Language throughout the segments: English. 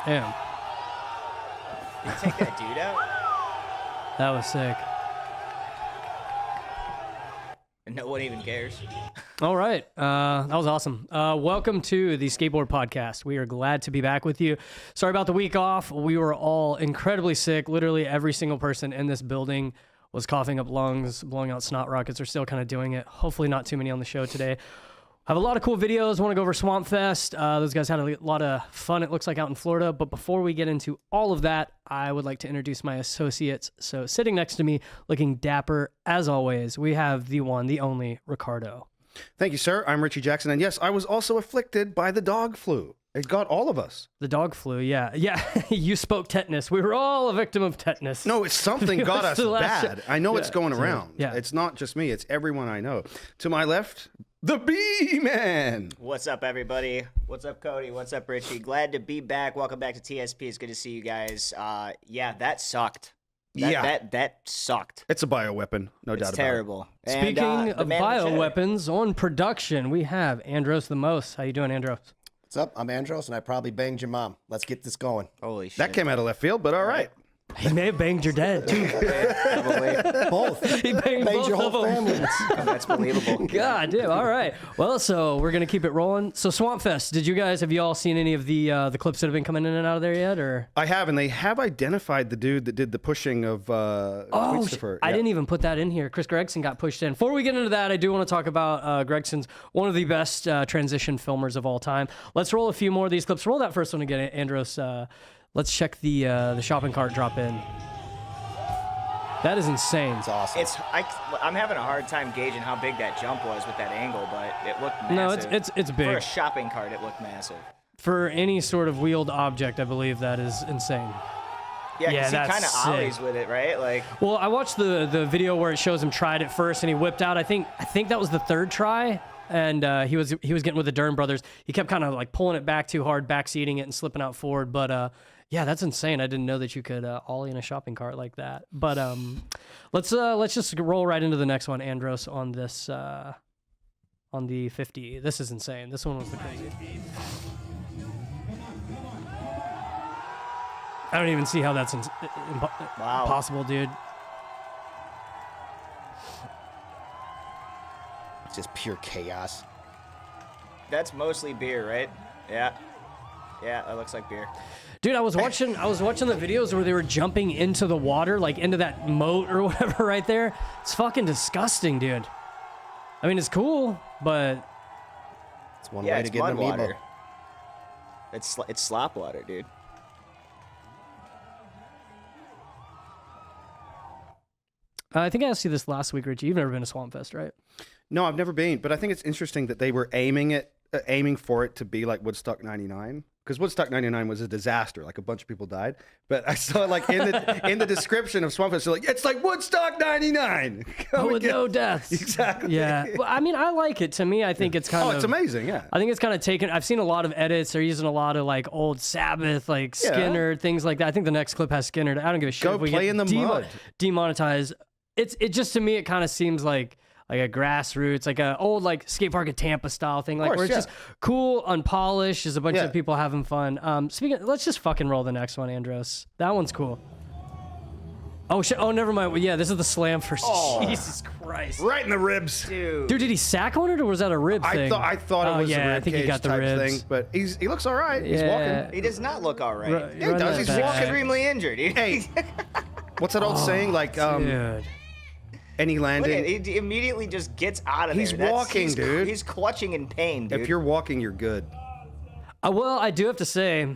Damn. Did you take that dude out? That was sick. And no one even cares. All right. That was awesome. Welcome to the Skateboard Podcast. We are glad to be back with you. Sorry about the week off. We were all incredibly sick. Literally every single person in this building was coughing up lungs, blowing out snot rockets. They're still kind of doing it. Hopefully not too many on the show today. Have a lot of cool videos. Want to go over Swampfest. Those guys had a lot of fun, it looks like, out in Florida. But before we get into all of that, I would like to introduce my associates. So sitting next to me, looking dapper as always, we have the one, the only Ricardo. Thank you, sir. I'm Richie Jackson. And yes, I was also afflicted by the dog flu. It got all of us. The dog flu, yeah. Yeah, you spoke tetanus. We were all a victim of tetanus. No, it's something got us bad. I know it's going around. Yeah. It's not just me. It's everyone I know. To my left, the B-Man. What's up, everybody? What's up, Cody? What's up, Richie? Glad to be back. Welcome back to TSP. It's good to see you guys. Yeah, that sucked. That sucked. It's a bioweapon, no doubt about it. It's terrible. Speaking of bioweapons, on production, we have Andros the Most. How you doing, Andros? What's up? I'm Andros, and I probably banged your mom. Let's get this going. Holy shit. That came out of left field, but all right. He may have banged your dad, too. Probably. Both. He banged both your whole of them. family. That's believable. God damn. All right. Well, so we're going to keep it rolling. So Swampfest, have you all seen any of the clips that have been coming in and out of there yet? Or I have, and they have identified the dude that did the pushing of Christopher. I didn't even put that in here. Chris Gregson got pushed in. Before we get into that, I do want to talk about Gregson's one of the best transition filmers of all time. Let's roll a few more of these clips. Roll that first one again, Andros. Let's check the shopping cart drop in. That is insane. It's awesome. I'm having a hard time gauging how big that jump was with that angle, but it looked massive. No, it's big. For a shopping cart, it looked massive. For any sort of wheeled object, I believe that is insane. Yeah, Yeah, because he that's kind of sick. ollies with it, right? Like, Well, I watched the video where it shows him tried it first and he whipped out. I think that was the third try, and he was getting with the Dern brothers. He kept kind of like pulling it back too hard, backseating it and slipping out forward. But yeah, that's insane. I didn't know that you could ollie in a shopping cart like that. But let's just roll right into the next one, Andros, on this on the 50. This is insane. This one was the crazy. I don't even see how that's impossible, dude. It's just pure chaos. that's mostly beer, right? Yeah. Yeah, it looks like beer. Dude, I was watching the videos where they were jumping into the water, like into that moat or whatever right there. It's fucking disgusting, dude. I mean, it's cool, but It's one way to get an amiibo. water. It's slop water, dude. I think I asked you this last week, Richie. You've never been to Swampfest, right? No, I've never been, but I think it's interesting that they were aiming for it to be like Woodstock 99. Because Woodstock 99 was a disaster. Like, a bunch of people died. But I saw, like, in the description of Swampfest, they're like, it's like Woodstock 99. With no deaths. Exactly. Yeah. Well, I mean, I like it. To me, I think it's kind of... Oh, it's amazing, yeah. I think it's kind of taken... I've seen a lot of edits. They're using a lot of, like, old Sabbath, like, Skinner, things like that. I think the next clip has Skinner. I don't give a shit Go if we play get in the mud. demonetized. It just, to me, it kind of seems like a grassroots, like a old like skate park in Tampa style thing, like where it's just cool, unpolished, just a bunch of people having fun. Let's just fucking roll the next one, Andros. That one's cool. Oh shit! Oh, never mind. Well, yeah, this is the slam first. Oh. Jesus Christ! Right in the ribs, dude. Dude, did he sack on it or was that a rib thing? I thought it was a rib I think he got the ribs. thing, but he looks all right. He's walking. He does not look all right. Yeah, he does. He's walking. Extremely injured. Hey, what's that old saying? Like, dude. Any landing. He immediately just gets out of he's there. Walking, dude. He's clutching in pain, dude. If you're walking, you're good. Well, I do have to say,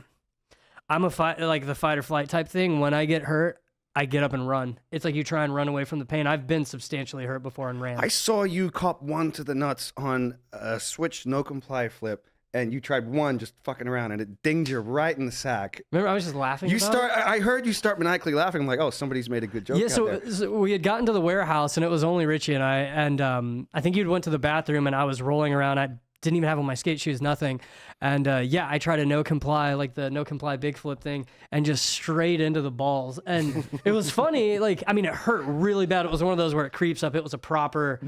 I'm the fight or flight type thing. When I get hurt, I get up and run. It's like you try and run away from the pain. I've been substantially hurt before and ran. I saw you cop one to the nuts on a switch no comply flip, and you tried one just fucking around, and it dinged you right in the sack. Remember, I was just laughing. I heard you start maniacally laughing. I'm like, oh, somebody's made a good joke. Yeah, so we had gotten to the warehouse, and it was only Richie and I. And I think you'd went to the bathroom, and I was rolling around. I didn't even have on my skate shoes, nothing. And yeah, I tried a no comply, like the no comply big flip thing, and just straight into the balls. And it was funny. Like, I mean, it hurt really bad. It was one of those where it creeps up. It was a proper,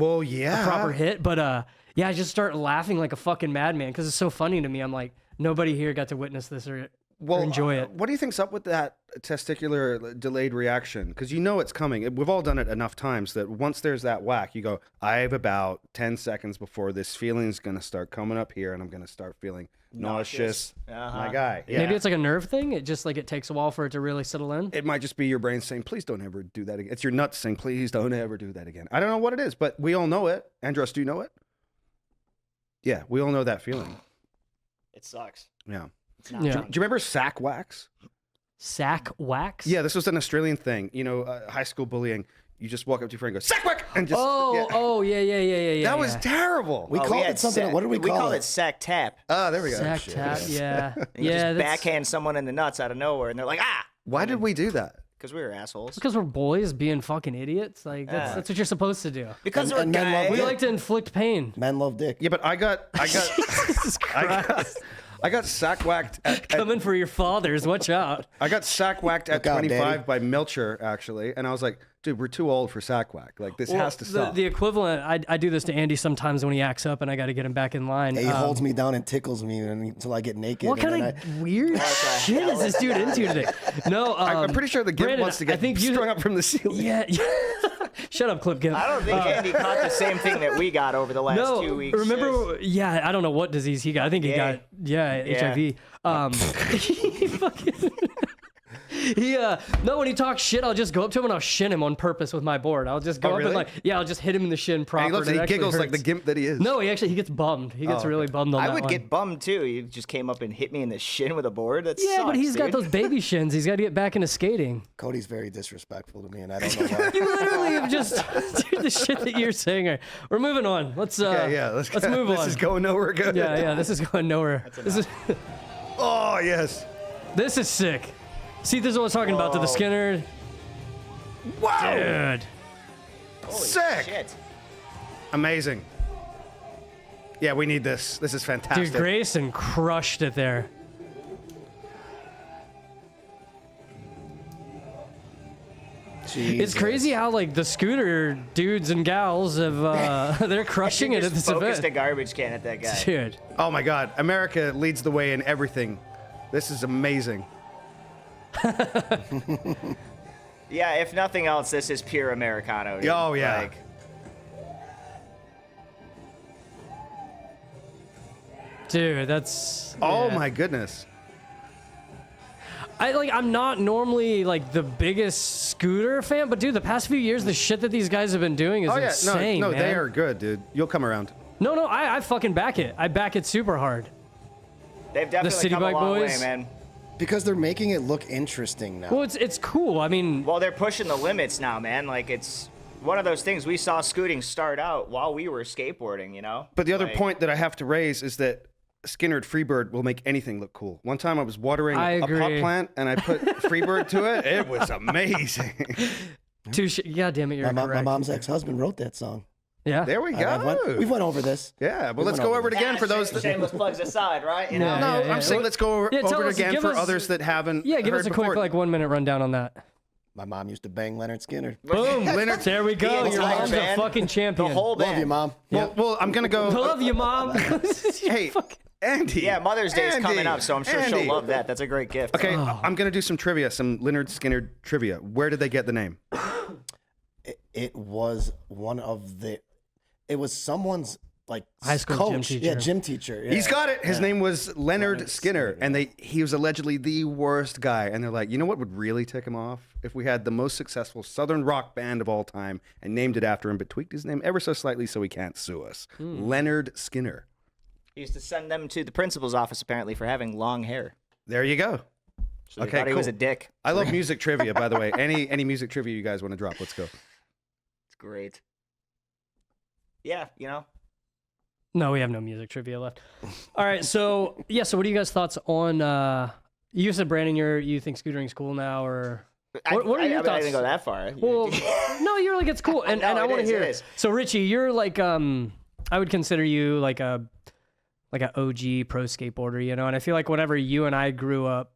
hit. But yeah, I just start laughing like a fucking madman because it's so funny to me. I'm like, nobody here got to witness this or Well, enjoy it. What do you think's up with that testicular delayed reaction? Because you know it's coming. We've all done it enough times that once there's that whack, you go, I have about 10 seconds before this feeling is going to start coming up here, and I'm going to start feeling nauseous. My guy. Yeah. Maybe it's like a nerve thing. It just like it takes a while for it to really settle in. It might just be your brain saying, please don't ever do that again. It's your nuts saying, please don't ever do that again. I don't know what it is, but we all know it. Andros, do you know it? Yeah, we all know that feeling. It sucks. Yeah. It's not Yeah. fun. Do you remember sack wax? Sack wax? Yeah, this was an Australian thing. You know, high school bullying. You just walk up to your friend and go, sack whack! And just, Yeah. That was terrible. We called it something. What did we call called it? it sack tap. Oh, there we go. Sack tap, yeah. You Yeah, just that's backhand someone in the nuts out of nowhere, and they're like, ah! Why did we do that? Because we were assholes. because we're boys being fucking idiots. Like that's what you're supposed to do. Because And- we're and men love guys. We Yeah. like to inflict pain. Men love dick. Yeah, but I got Jesus Christ. I got sack whacked at Coming for your fathers, watch out. I got sack whacked at Look out, 25 Daddy. by Melcher, actually, and I was like, dude, we're too old for sack whack. Like, this has to stop. The equivalent, I do this to Andy sometimes when he acts up and I got to get him back in line. He holds me down and tickles me until I get naked. What and kind then of weird shit is this dude into today? No, I'm pretty sure the gimp Brandon, wants to get I think strung up from the ceiling. Yeah. Shut up, Clip Gimp. I don't think Andy caught the same thing that we got over the last No, 2 weeks. remember? Yeah, I don't know what disease he got. I think he got HIV. He fucking. No, when he talks shit, I'll just go up to him and I'll shin him on purpose with my board. I'll just go up really? and I'll just hit him in the shin proper. And he looks and and it he actually giggles like the hurts. gimp that he is. No, he gets bummed. He gets really bummed on I that would one. get bummed too. You just came up and hit me in the shin with a board. That Yeah, sucks, but he's got dude. those baby shins. He's got to get back into skating. Cody's very disrespectful to me, and I don't know why. You literally have just dude, the shit that you're saying. We're moving on. Let's let's move on. This is going nowhere good. Yeah, this is going nowhere. Oh, yes. This is sick. See, this is what I was talking about to the Skinner. Wow. Dude. Holy Sick. shit. Amazing. Yeah, we need this. This is fantastic. Dude, Grayson crushed it there. It's crazy how like the scooter dudes and gals have they're crushing it at Just this focused a event. garbage can at that guy. Dude. Oh, my God. America leads the way in everything. This is amazing. Yeah, if nothing else, this is pure Americano. Dude. Oh, yeah. Like, Dude, that's Oh, yeah. my goodness. I'm not normally like the biggest scooter fan, but dude, the past few years the shit that these guys have been doing is Oh, yeah. insane. No, man. they are good, dude. You'll come around. No, I fucking back it. I back it super hard. they've definitely City come a Bike long Boys? way, man. Because they're making it look interesting now. Well, it's cool. I mean, Well, they're pushing the limits now, man. Like, it's one of those things. We saw scooting start out while we were skateboarding, you know? But the other Like, point that I have to raise is that Skinnered Freebird will make anything look cool. One time I was watering I a pot agree. plant and I put Freebird to it. It was amazing. yeah, damn it, you're my correct. mom's ex-husband wrote that song. Yeah. There we We've go. went over this. Yeah, well, let's went go over over it again for those that. shameless plugs aside, right? You know? Yeah, No, yeah, I'm saying let's go over, Yeah, tell over it us- again give for us- others that haven't. Yeah, give heard us a before. quick 1 minute rundown on that. My mom used to bang Leonard Skinner. Boom, Leonard- There we go. The Your entire mom's a band. fucking champion. The whole band. Love you, mom. Well, I'm gonna go. Love you, mom. Hey, Andy. Yeah, Mother's Day is coming Andy, up, so I'm sure Andy. she'll love that. That's a great gift. Okay, I'm gonna do some trivia, some Leonard Skinner trivia. Where did they get the name? It was one of the. It was someone's like High school coach. gym teacher. Yeah, gym teacher. Yeah. He's got it. His name was Leonard Skinner, and he was allegedly the worst guy. And they're like, you know what would really tick him off? If we had the most successful Southern rock band of all time and named it after him, but tweaked his name ever so slightly so he can't sue us. Leonard Skinner. He used to send them to the principal's office, apparently, for having long hair. There you go. So they Okay, thought he cool. was a dick. I love music trivia, by the way. Any music trivia you guys want to drop? Let's go. It's great. Yeah, you know? No, we have no music trivia left. All right, so what are you guys' thoughts on? You said Brandon, you think scootering is cool now, or what are your I thoughts? didn't go that far. Well, no, you're like it's cool, and No, I it want to is, hear. it is. So Richie, you're like I would consider you like an OG pro skateboarder, you know. And I feel like whenever you and I grew up,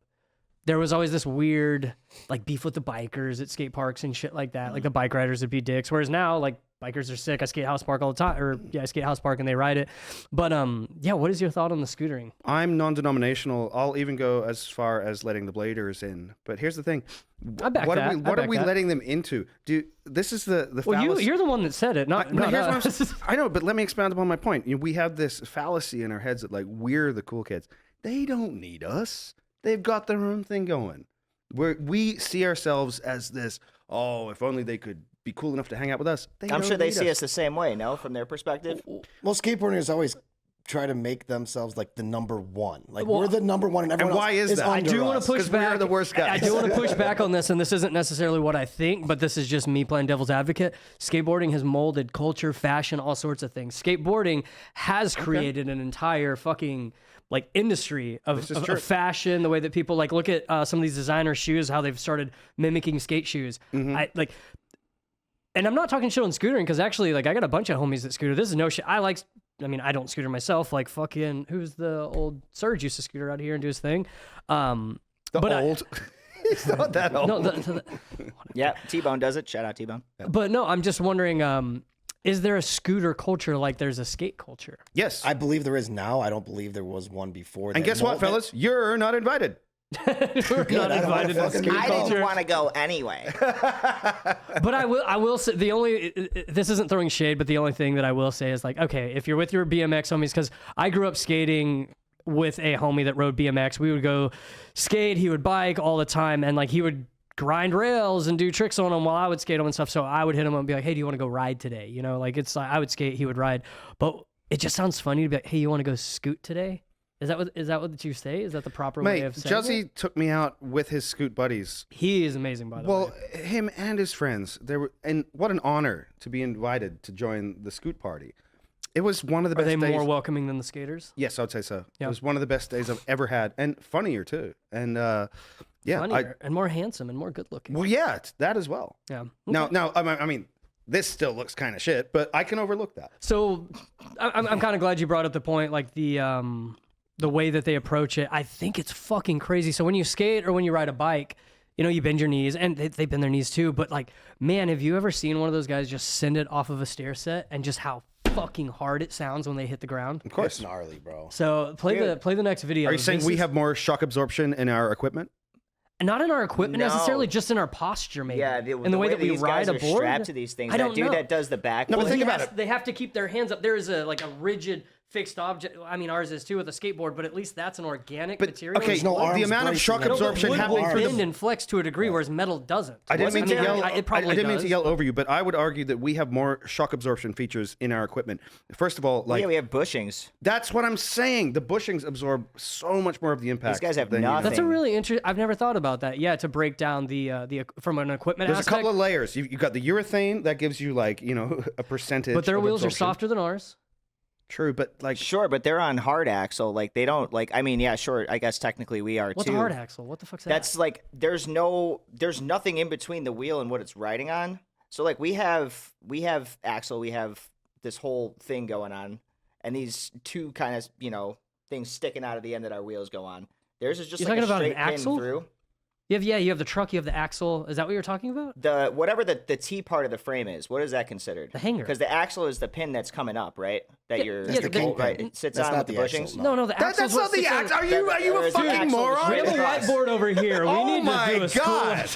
there was always this weird like beef with the bikers at skate parks and shit like that. Like the bike riders would be dicks, whereas now like bikers are sick. I skate house park all the time, or I skate house park and they ride it. But yeah, what is your thought on the scootering? I'm non-denominational. I'll even go as far as letting the bladers in. But here's the thing: I back what that. are we letting them into? This is the Well, fallacy. you're the one that said it, not Here's what I'm us. saying. I know, but let me expound upon my point. We have this fallacy in our heads that like we're the cool kids. They don't need us. They've got their own thing going. We see ourselves as this. Oh, if only they could be cool enough to hang out with us. I'm sure they see us the same way, no? From their perspective? Well, skateboarders always try to make themselves like the number one. Like we're the number one, and everyone why else is that? under I do want us. to push 'Cause we back. are the worst guys. I do want to push back on this, and this isn't necessarily what I think, but this is just me playing devil's advocate. Skateboarding has molded culture, fashion, all sorts of things. Skateboarding has created an entire fucking like industry of fashion. The way that people like look at some of these designer shoes, how they've started mimicking skate shoes. And I'm not talking shit on scootering because actually, like, I got a bunch of homies that scooter. This is no shit. I mean, I don't scooter myself. Like, fucking, who's the old Surge used to scooter out here and do his thing. He's not that old. No, Yeah, T-Bone does it. Shout out T-Bone. but no, I'm just wondering, is there a scooter culture like there's a skate culture? Yes. I believe there is now. I don't believe there was one before. And guess what, fellas? You're not invited. We're not invited to skate I culture. didn't want to go anyway. But I will say this isn't throwing shade, but the only thing that I will say is like, okay, if you're with your BMX homies, because I grew up skating with a homie that rode BMX. We would go skate, he would bike all the time, and like he would grind rails and do tricks on them while I would skate them and stuff. So I would hit him and be like, hey, do you want to go ride today? You know, like it's like I would skate, he would ride. But it just sounds funny to be like, hey, you want to go scoot today? Is that what you say? Is that the proper way of saying Juzzy it? took me out with his scoot buddies. He is amazing, by the way. Well, him and his friends. And what an honor to be invited to join the scoot party. It was one of the Are best they days. more welcoming than the skaters? Yes, I would say so. Yeah. It was one of the best days I've ever had, and funnier too. And yeah, Funnier and more handsome and more good looking. well, yeah, it's that as well. Yeah. Now, I mean, this still looks kind of shit, but I can overlook that. So I'm kind of glad you brought up the point, like the way that they approach it. I think it's fucking crazy. So when you skate or when you ride a bike, you know, you bend your knees, and they bend their knees too. But like, man, have you ever seen one of those guys just send it off of a stair set and just how fucking hard it sounds when they hit the ground? Of course. It's gnarly, bro. So play the next video. Are you saying This we is- have more shock absorption in our equipment? not in our equipment No. necessarily, just in our posture, maybe. Yeah, in the way that we these ride guys a are board. strapped to these things. I That don't dude know. that does the back. No, but Well, think he about has- it. They have to keep their hands up. There is a rigid fixed object. I mean, ours is too with a skateboard, but at least that's an organic material. Okay, There's no the arms amount of bracing shock it. No, but absorption wood happening will through bend the and flex to a degree, whereas metal doesn't. I didn't mean to yell. It probably I didn't mean does. to yell over you, but I would argue that we have more shock absorption features in our equipment. First of all, like Yeah, we have bushings. that's what I'm saying. The bushings absorb so much more of the impact. These guys have than you do. nothing. That's a really interesting. I've never thought about that. Yeah, to break down the from an equipment There's a aspect. couple of layers. You've got the urethane that gives you like a percentage. but their of wheels are absorption. softer than ours. True, but like Sure, but they're on hard axle. Like they don't like. I mean, yeah, sure. I guess technically we are What's too. a hard axle? What the fuck's that? That's like there's nothing in between the wheel and what it's riding on. So like we have axle, we have this whole thing going on, and these two kind of things sticking out of the end that our wheels go on. Theirs is just You're like a talking about an straight pin axle? through. you have the truck, you have the axle. Is that what you're talking about? The whatever the T part of the frame is, what is that considered? The hanger. Because the axle is the pin that's coming up, right? That you're yeah, the bolt, right? kingpin. It sits That's on not with the the axle, bushings. no. No, the axle. that's not the axe. Are you There a is an fucking axle moron? We have a Across. whiteboard over here. We Oh need my to do a school. God.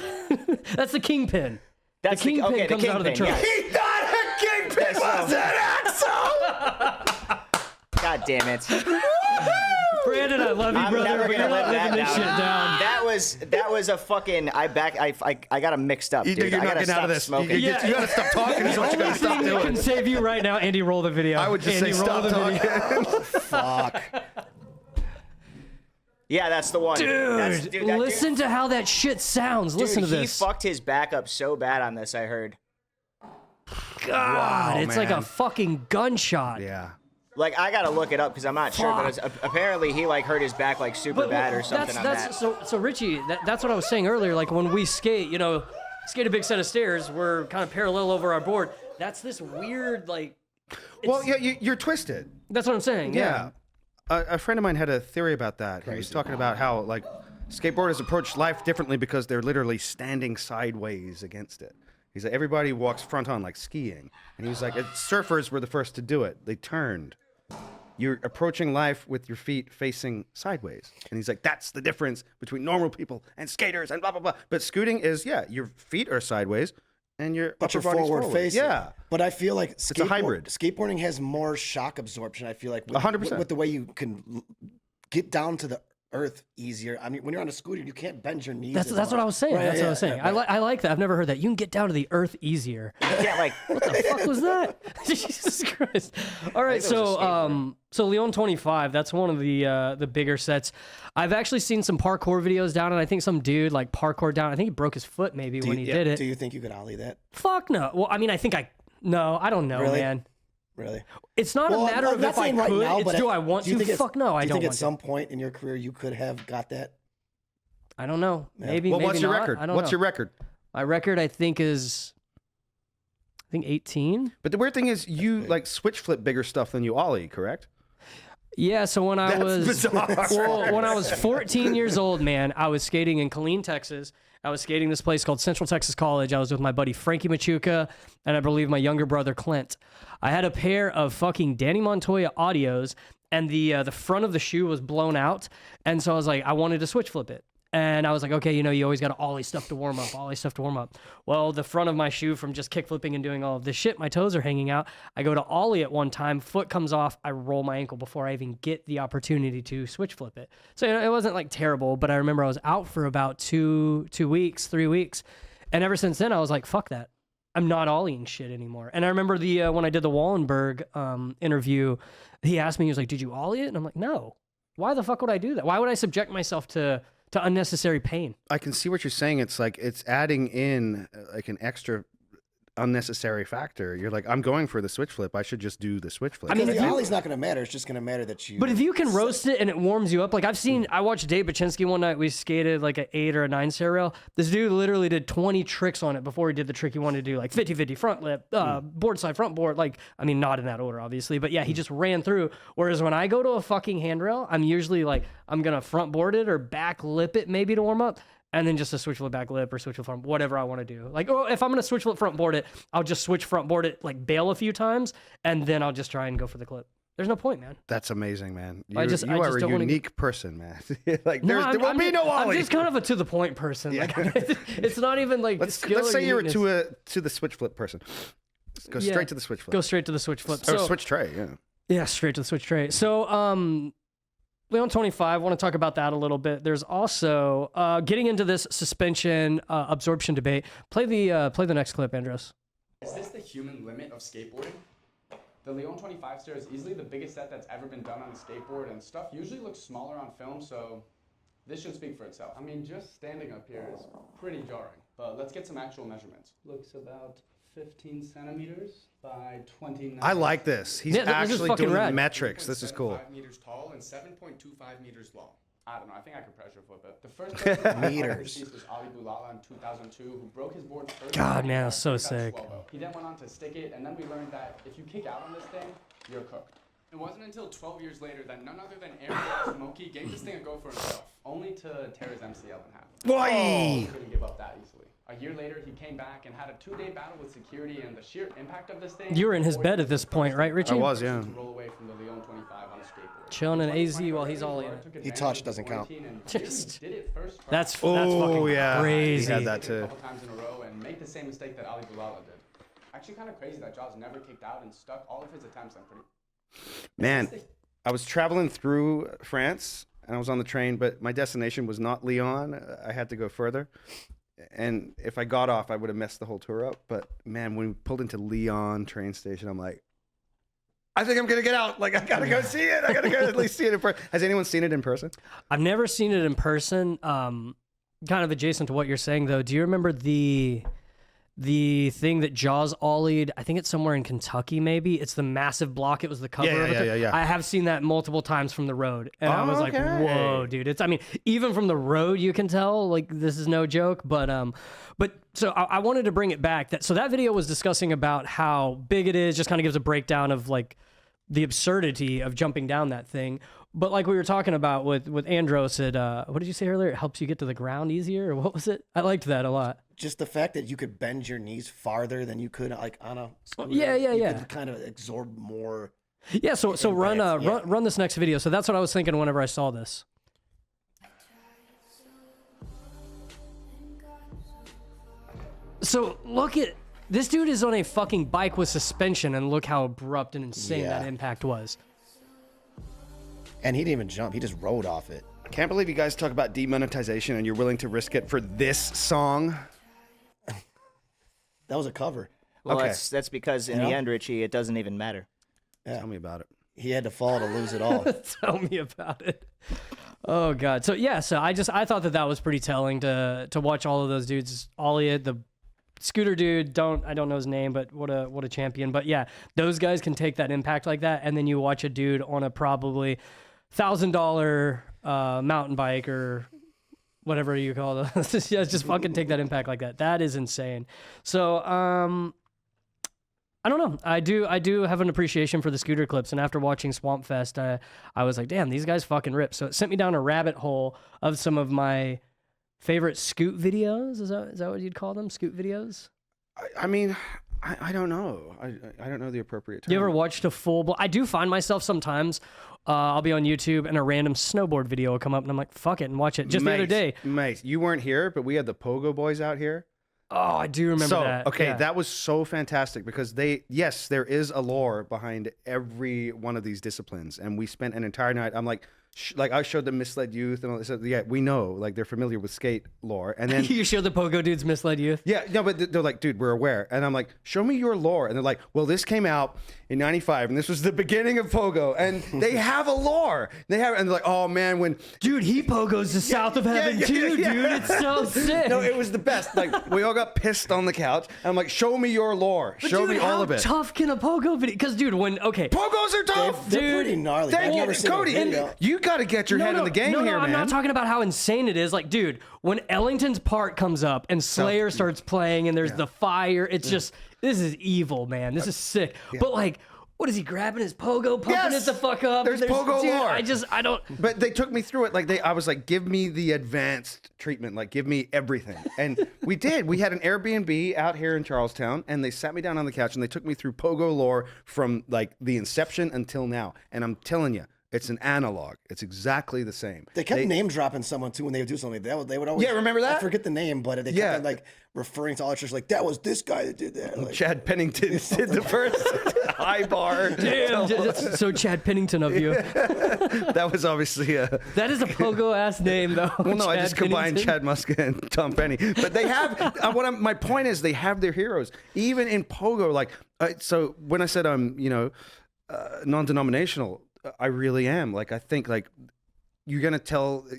That's the kingpin. That's the kingpin okay, comes out of the kingpin, truck. yeah. He thought a kingpin was an axle. God damn it! Brandon, I love you, I'm brother. never But gonna you're let not that living this shit down. That was a fucking. I got him mixed up, dude. You're I not gotta getting out stop of this. smoking. You gotta stop talking. Is what you gotta stop Thing that doing. can save you right now, Andy, roll the video. I would just Andy, say roll stop the talking. video. Fuck. Yeah, that's the one. Dude, listen to how that shit sounds. Listen to He this. fucked his back up so bad on this. I heard. God, it's like a man. fucking gunshot. Yeah. Like I gotta look it up because I'm not sure, but apparently he like hurt his back like super bad or something on that. So Richie, that's what I was saying earlier. Like when we skate, skate a big set of stairs, we're kind of parallel over our board. That's this weird like. Well, yeah, you're twisted. That's what I'm saying. Yeah. A friend of mine had a theory about that. He was talking about how like skateboarders approach life differently because they're literally standing sideways against it. He's like, everybody walks front on like skiing. And he's like, surfers were the first to do it. They turned. You're approaching life with your feet facing sideways. And he's like, that's the difference between normal people and skaters and blah, blah, blah. But scooting is, your feet are sideways and your But upper you're body's forward facing. Yeah. But I feel like It's a hybrid. Skateboarding has more shock absorption. I feel like 100%. with the way you can get down to the earth easier. I mean, when you're on a scooter, you can't bend your knees. That's what I was saying. Right, That's what I was saying. I like that. I've never heard that. You can get down to the earth easier. Yeah, like What the fuck was that? Jesus Christ. All right, so Leon 25, that's one of the bigger sets. I've actually seen some parkour videos down, and I think some dude like parkour down. I think he broke his foot maybe when he did it. Do you think you could ollie that? Fuck no. Well, I mean, I don't know, Really? man. Really? It's not a matter I'm of not if I saying could. right now, It's but do I want to? Fuck no, I do you don't think want at some point in your career you could have got that? I don't know. Maybe. Well, maybe what's your not. record? I don't What's know. your record? My record, I think, is 18. But the weird thing is you like switch flip bigger stuff than you ollie, correct? Yeah, so when I was bizarre. well, when I was 14 years old, man, I was skating in Killeen, Texas. I was skating this place called Central Texas College. I was with my buddy Frankie Machuca and I believe my younger brother Clint. I had a pair of fucking Danny Montoya audios and the front of the shoe was blown out, and so I was like, I wanted to switch flip it. And I was like, okay, you always got to ollie stuff to warm up, Well, the front of my shoe from just kick flipping and doing all of this shit, my toes are hanging out. I go to ollie at one time, foot comes off, I roll my ankle before I even get the opportunity to switch flip it. So it wasn't like terrible, but I remember I was out for about 3 weeks. And ever since then, I was like, fuck that. I'm not ollieing shit anymore. And I remember when I did the Wallenberg interview, he asked me, he was like, did you ollie it? And I'm like, no. Why the fuck would I do that? Why would I subject myself to unnecessary pain? I can see what you're saying. It's like it's adding in like an extra unnecessary factor. You're like, I'm going for the switch flip. I should just do the switch flip. I mean, Because if the you- ollie's not going to matter. It's just going to matter that you. But if you can roast it and it warms you up, like I watched Dave Baczynski one night. We skated like an 8 or a 9 stair rail. This dude literally did 20 tricks on it before he did the trick he wanted to do, like 50-50 front lip, board side, front board. Like, I mean, not in that order, obviously, but yeah, he just ran through. Whereas when I go to a fucking handrail, I'm usually like, I'm gonna front board it or back lip it maybe to warm up. And then just a switch flip back lip or switch flip front, whatever I want to do. Like, oh, if I'm going to switch flip front board it, I'll just switch front board it, like bail a few times, and then I'll just try and go for the clip. There's no point, man. That's amazing, man. You I just are a don't wanna- unique person, man. Like No, there will be no I'm ollie. just kind of a to the point person. Like, it's not even like Let's skill or say you're uniqueness. to the switch flip person. Let's go Yeah. straight to the switch flip. Go straight to the switch flip. Or So, switch tray, yeah. yeah, straight to the switch tray. So, Leon 25, I want to talk about that a little bit. There's also getting into this suspension absorption debate. Play the next clip, Andros. Is this the human limit of skateboarding? The Leon 25 stair is easily the biggest set that's ever been done on a skateboard, and stuff usually looks smaller on film, so this should speak for itself. I mean, just standing up here is pretty jarring, but let's get some actual measurements. Looks about 15 centimeters by 29. I like this. He's Yeah, this is actually fucking doing the rad. metrics. This is cool. 5 meters tall and 7.25 meters long. I don't know. I think I could pressure flip it. The first person to Meters. this was Ali Boulala in 2002, who broke his board first. God, man, that's so Got sick. swallow. He then went on to stick it, and then we learned that if you kick out on this thing, you're cooked. It wasn't until 12 years later that none other than Aaron Smokey gave this thing a go for himself, only to tear his MCL in half. Boy! Couldn't give up that easily. A year later, he came back and had a 2-day battle with security, and the sheer impact of this thing. You were in his bed at this point, right, Richie? I was, yeah. To roll away from the Leon 25 on a skateboard. Chilling in AZ while he's all in. He touched, doesn't count. Just- Did it first try. That's Oh, fucking yeah. crazy. He had that A too. couple times in a row and make the same mistake that Ali Boulala did. Actually, kind of crazy that Jaws never kicked out and stuck all of his attempts. I'm pretty. Man, I was traveling through France and I was on the train, but my destination was not Lyon. I had to go further. And if I got off, I would have messed the whole tour up. But man, when we pulled into Lyon train station, I'm like, I think I'm going to get out. Like, I got to go see it. I got to go at least see it in person. Has anyone seen it in person? I've never seen it in person. Kind of adjacent to what you're saying, though. Do you remember the thing that Jaws ollied? I think it's somewhere in Kentucky, maybe. It's the massive block. It was the cover Yeah, of it. yeah, yeah. I have seen that multiple times from the road, and I was like, Okay. "Whoa, dude!" It's. I mean, even from the road, you can tell like this is no joke. But so I wanted to bring it back. That video was discussing about how big it is. Just kind of gives a breakdown of like the absurdity of jumping down that thing. But like we were talking about with Andros, what did you say earlier? It helps you get to the ground easier, or what was it? I liked that a lot. Just the fact that you could bend your knees farther than you could like on a scooter. Yeah. Could kind of absorb more. Yeah, so run this next video. So that's what I was thinking whenever I saw this. So look at this dude is on a fucking bike with suspension, and look how abrupt and insane that impact was. And he didn't even jump; he just rode off it. I can't believe you guys talk about demonetization and you're willing to risk it for this song. That was a cover. Well, Okay. that's because in the end, Richie, it doesn't even matter. Yeah. Tell me about it. He had to fall to lose it all. Tell me about it. Oh god. So yeah, so I thought that was pretty telling to watch all of those dudes. Ollie, the scooter dude, I don't know his name, but what a champion. But yeah, those guys can take that impact like that, and then you watch a dude on a probably $1,000 mountain bike or whatever you call it. just fucking take that impact like that. That is insane. So I don't know. I do have an appreciation for the scooter clips, and after watching Swampfest, I was like, damn, these guys fucking rip. So it sent me down a rabbit hole of some of my favorite scoot videos. Is that what you'd call them? Scoot videos? I mean, I don't know. I don't know the appropriate term. You ever watched a full... I do find myself sometimes, I'll be on YouTube and a random snowboard video will come up and I'm like, fuck it, and watch it. Just the other day. Mate, you weren't here, but we had the Pogo boys out here. Oh, I do remember that. Okay, yeah. that was so fantastic because yes, there is a lore behind every one of these disciplines. And we spent an entire night, I'm like I showed them Misled Youth and all this. Yeah, we know, like they're familiar with skate lore. And then You showed the Pogo dudes Misled Youth? yeah, no, but they're like, dude, we're aware. And I'm like, show me your lore. And they're like, well, this came out in 95 and this was the beginning of Pogo. And they have a lore. And they're like, oh man, when Dude, he Pogos the south of heaven too, dude. It's so sick. No, it was the best. Like we all got pissed on the couch. And I'm like, show me your lore. But Show dude, me all of it. How tough can a Pogo video? Because dude, Pogos are tough. They're pretty gnarly. Thank I've you, never seen a Cody. video. You got to get your head in the game here, man. I'm not talking about how insane it is. Like, dude, when Ellington's part comes up and Slayer starts playing and there's the fire, it's just, this is evil, man. This is sick. But like, what is he grabbing his Pogo, pumping it the fuck up? There's Pogo dude, lore. I don't. But they took me through it. Like I was like, give me the advanced treatment. Like, give me everything. And we did. We had an Airbnb out here in Charlestown, and they sat me down on the couch and they took me through Pogo lore from like the inception until now. And I'm telling you, it's an analog. It's exactly the same. They kept name dropping someone too when they would do something. They would always. Yeah, remember that? I forget the name, but they kept like referring to all the like that was this guy that did that. Like, Chad Pennington did the first high bar. Damn, that's so Chad Pennington of you. That was obviously a. That is a Pogo ass name, though. Well, no, I Chad just combined Pennington. Chad Muska and Tom Penny. But they have. My point is, they have their heroes, even in Pogo. Like, so when I said I'm, non-denominational, I really am. Like, I think like you're gonna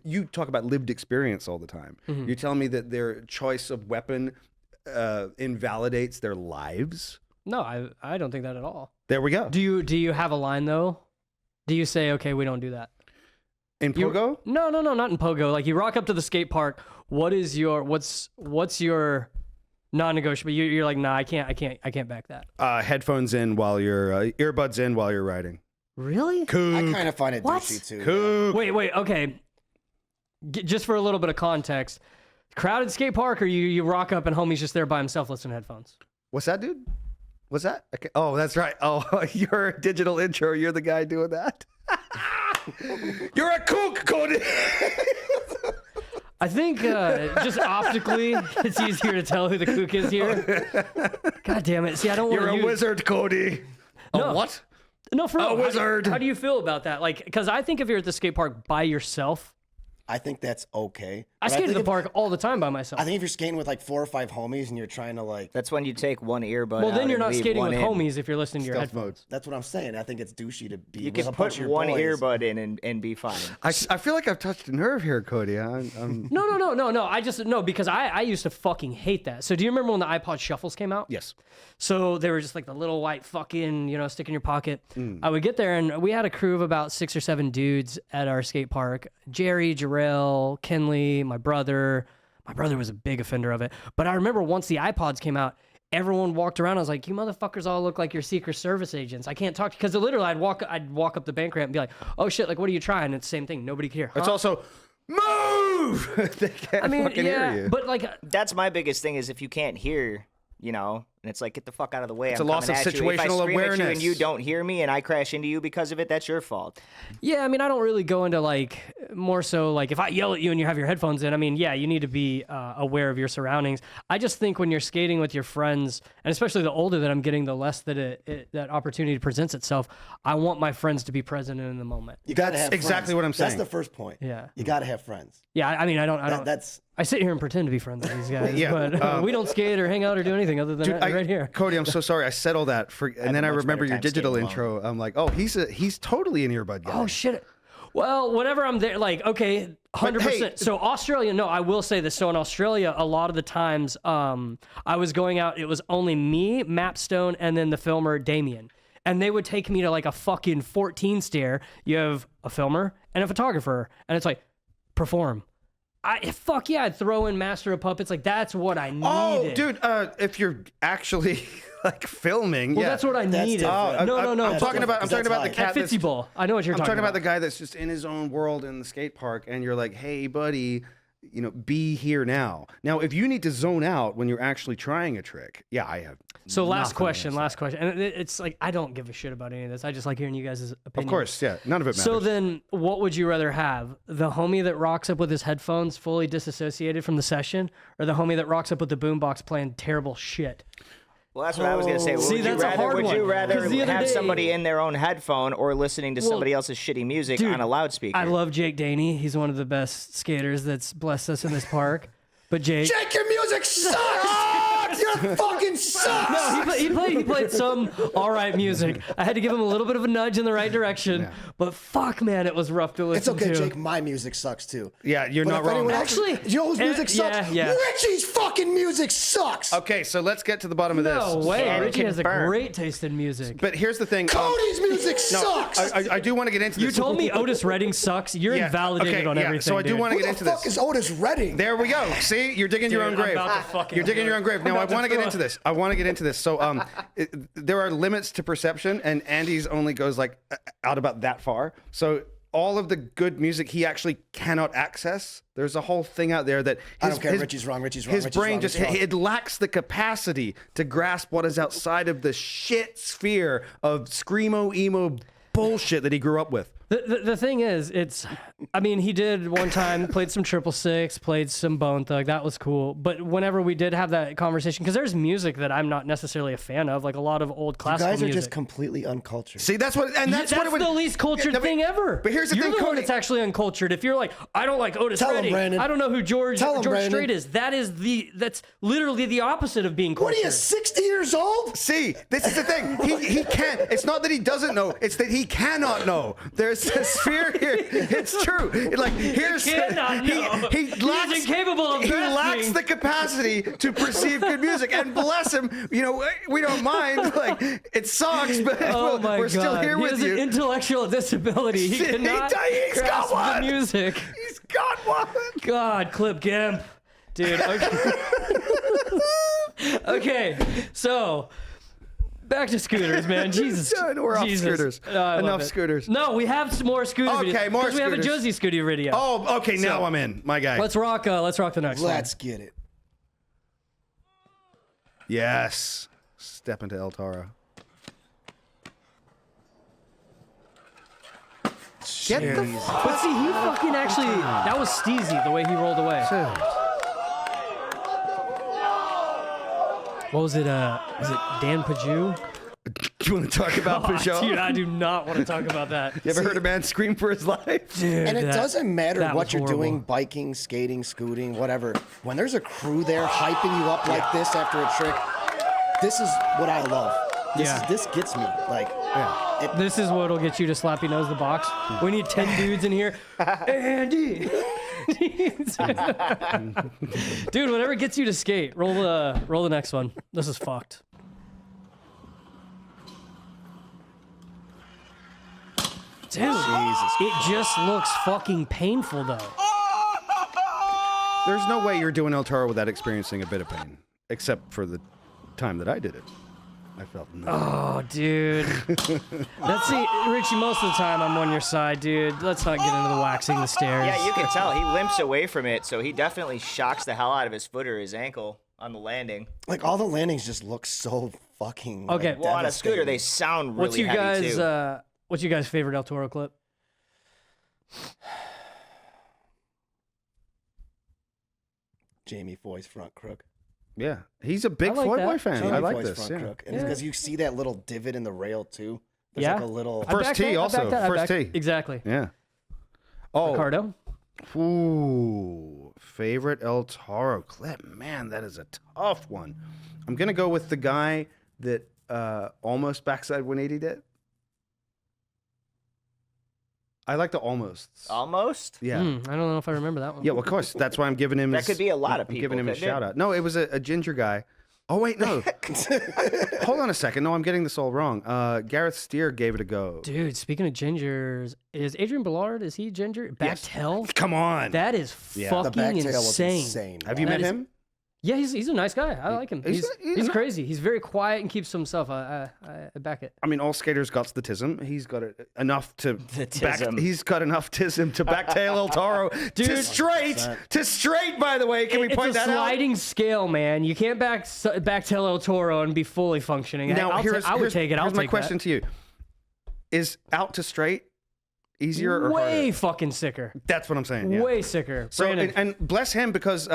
you talk about lived experience all the time. Mm-hmm. You're telling me that their choice of weapon invalidates their lives. No, I don't think that at all. There we go. Do you have a line though? Do you say, okay, we don't do that? In Pogo? No, not in Pogo. Like you rock up to the skate park. What's your non-negotiable? You're like, nah, I can't back that. Headphones in while you're earbuds in while you're riding. Really? I Kook. kind of find it What? douchey too. Kook. Wait, okay. Just for a little bit of context, crowded skate park, or you rock up and homie's just there by himself listening to headphones? What's that, dude? What's that? Okay. Oh, that's right. Oh, your digital intro. You're the guy doing that. You're a kook, Cody. I think just optically, it's easier to tell who the kook is here. God damn it. See, I don't want to You're a wizard, Cody. No. A what? No, for real. wizard. How do you feel about that? Like, because I think if you're at the skate park by yourself, I think that's okay. I But skate at think the if- park all the time by myself. I think if you're skating with like 4 or 5 homies and you're trying to like, That's when you take one earbud. well, out then you're and not leave skating one with in. homies if you're listening to your Stealth headphones. mode. that's what I'm saying. I think it's douchey to be You with can a bunch put of your one boys. earbud in and be fine. I feel like I've touched a nerve here, Cody. I'm No. I just because I used to fucking hate that. So do you remember when the iPod shuffles came out? yes. So they were just like the little white fucking, stick in your pocket. I would get there and we had a crew of about 6 or 7 dudes at our skate park. Jerry, Jarrell, Kenley, my brother. My brother was a big offender of it. But I remember once the iPods came out, everyone walked around. I was like, you motherfuckers all look like you're Secret Service agents. I can't talk to you. Because literally, I'd walk up the bank ramp and be like, oh shit, like, what are you trying? And it's the same thing. Nobody could hear. Huh? It's also, move! They can't fucking hear you. But like, That's my biggest thing is if you can't hear, and it's like, get the fuck out of the way. It's I'm a loss coming of at you. If I situational scream at you awareness. and you don't hear me and I crash into you because of it, that's your fault. yeah, I mean, I don't really go into like more so like if I yell at you and you have your headphones in, I mean, yeah, you need to be aware of your surroundings. I just think when you're skating with your friends, and especially the older that I'm getting, the less that that opportunity presents itself. I want my friends to be present in the moment. You gotta have exactly friends. what I'm saying. That's the first point. Yeah. You gotta have friends. Yeah, I mean, I don't. That's I sit here and pretend to be friends with these guys, Yeah, but we don't skate or hang out or do anything other than right here. Cody, I'm so sorry. I said all that, and then I much remember better your time digital skating intro. I'm like, oh, he's totally an earbud guy. Oh shit. Well, whenever I'm there, like, okay, 100%. hey- So Australia, no, I will say this. So in Australia, a lot of the times, I was going out. It was only me, Mapstone, and then the filmer Damien, and they would take me to like a fucking 14 stair. You have a filmer and a photographer, and it's like, perform. Fuck yeah, I'd throw in Master of Puppets. Like, that's what I needed. Oh, dude, if you're actually like filming, Well, yeah. that's what I needed. different. No. I'm talking about the At cat that's Fitzy Bowl. I know what you're I'm talking about the about. guy that's just in his own world in the skate park, and you're like, hey, buddy, be here now. Now, if you need to zone out when you're actually trying a trick, yeah, I have. So last nothing question. against that. And it's like, I don't give a shit about any of this. I just like hearing you guys' opinions. Of course, yeah, none of it matters. So then, what would you rather have? The homie that rocks up with his headphones fully disassociated from the session, or the homie that rocks up with the boombox playing terrible shit? Well, that's what I was going to say. See, that's a hard would one. you rather 'Cause the other have day- somebody in their own headphone or listening to somebody else's shitty music dude, on a loudspeaker? I love Jake Daney. He's one of the best skaters that's blessed us in this park. But Jake, Jake, your music sucks. You fucking sucks. no, he played some all right music. I had to give him a little bit of a nudge in the right direction. But fuck, man, it was rough to It's listen okay, to. Jake. My music sucks too. Yeah, you're But not if wrong. anyone else- Actually, you know whose music sucks? yeah. Richie's fucking music sucks. Okay, so let's get to the bottom of this. No way, Can Richie has a confirm. great taste in music. But here's the thing. Cody's music sucks. I do want to get into You this. told me Otis Redding sucks. You're Yeah, invalidated okay, on yeah, everything. so I do dude. want to Who get the into fuck this. is Otis Redding? There we go. See, you're digging your own I'm grave. about to fucking You're digging do your it. own grave. Now, I about to want to get throw into this. I want to get into this. So, there are limits to perception, and Andy's only goes like out about that far. So, all of the good music he actually cannot access. There's a whole thing out there that I don't care. Richie's wrong. Richie's wrong. His Richie's brain wrong, just Richie's wrong. it lacks the capacity to grasp what is outside of the shit sphere of screamo emo bullshit that he grew up with. The thing is, I mean, he did one time, played some 666, played some Bone Thug. That was cool. But whenever we did have that conversation, because there's music that I'm not necessarily a fan of, like a lot of old You classical guys are music. just completely uncultured. See, that's what, and that's, what it would, the least cultured Yeah, but- thing ever. But here's the You're thing, the one Cody. that's actually uncultured. If you're like, I don't like Otis Tell him, Redding, Brandon. I don't know who George Tell him, Brandon. Strait is. That's literally the opposite of being cultured. What are you, 60 years old? See, this is the thing. He can't. It's not that he doesn't know. It's that he cannot know. There's a sphere here. It's true. Like here's cannot know. he He's lacks incapable of He grasping. lacks the capacity to perceive good music. And bless him. We don't mind. Like it sucks, but Oh my we're God. still here he with has you. an intellectual disability. He He's cannot got grasp the one. music. He's got one. God, Clip Gimp. Dude, okay. Okay, so back to scooters, man. Jesus. We're off Jesus. scooters. I love Enough it. scooters. No, we have some more scooter videos. Okay, more 'cause we have a scooters. Josie scooter video. Oh, okay. Now I'm in, my guy. Let's rock the next one. Let's get it. Yes. Step into El Toro. Get the But see, he fucking actually, that was steezy the way he rolled away. What was it, was it Dan Pajou? Do you want to talk about Peugeot? Dude, I do not want to talk about that. You ever heard a man scream for his life? Dude, And it doesn't matter that what was you're horrible. doing, biking, skating, scooting, whatever. When there's a crew there hyping you up like this after a trick, this is what I love. This gets me. Like, This is what'll get you to slappy nose the box. We need 10 dudes in here. Andy! Dude, whatever gets you to skate, roll the next one. This is fucked. Dude, it just looks fucking painful though. There's no way you're doing El Toro without experiencing a bit of pain, except for the time that I did it, I felt nothing. Oh, dude. Let's see, Richie, most of the time I'm on your side, dude. Let's not get into the waxing the stairs. Yeah, you can tell he limps away from it, so he definitely shocks the hell out of his foot or his ankle on the landing. Like all the landings just look so fucking. Okay. Like, Well, on a scooter, they sound really heavy too. What's your guys' favorite El Toro clip? Jamie Foy's front crook. Yeah, he's a big I like Floyd that. Boy fan. Jamie I like Foy's this. front Yeah. crook. And because you see that little divot in the rail too. There's Yeah. like a little. I First back tee that, I also. back that, I First back- tee. Exactly. Yeah. Oh. Ricardo? Ooh, favorite El Toro clip. Man, that is a tough one. I'm gonna go with the guy that almost backside 180 did. I like the almosts. Almost? Yeah. I don't know if I remember that one. Yeah, well, of course. That's why I'm giving him. That could be a lot of I'm people, giving him a couldn't it? shout out. No, it was a ginger guy. Oh wait, no. Hold on a second. No, I'm getting this all wrong. Gareth Steer gave it a go. Dude, speaking of gingers, is Adrian Ballard, is he ginger? Backtail? Come on. That is Yeah. The fucking backtail was insane. insane. Have you That met is- him? Yeah, he's a nice guy. I like him. He's He's not- crazy. He's very quiet and keeps to himself. I back it. I mean, all skaters got the tism. He's got it enough to tism. He's got enough tism to backtail El Toro to straight. 100%. To straight. By the way, can we point It's a that out? sliding scale, man. You can't backtail El Toro and be fully functioning. Now, I would take it. I'll here's my take question to you: is out to straight easier or Way harder? fucking sicker. That's what I'm saying. Yeah. Way sicker. So Brandon, and bless him because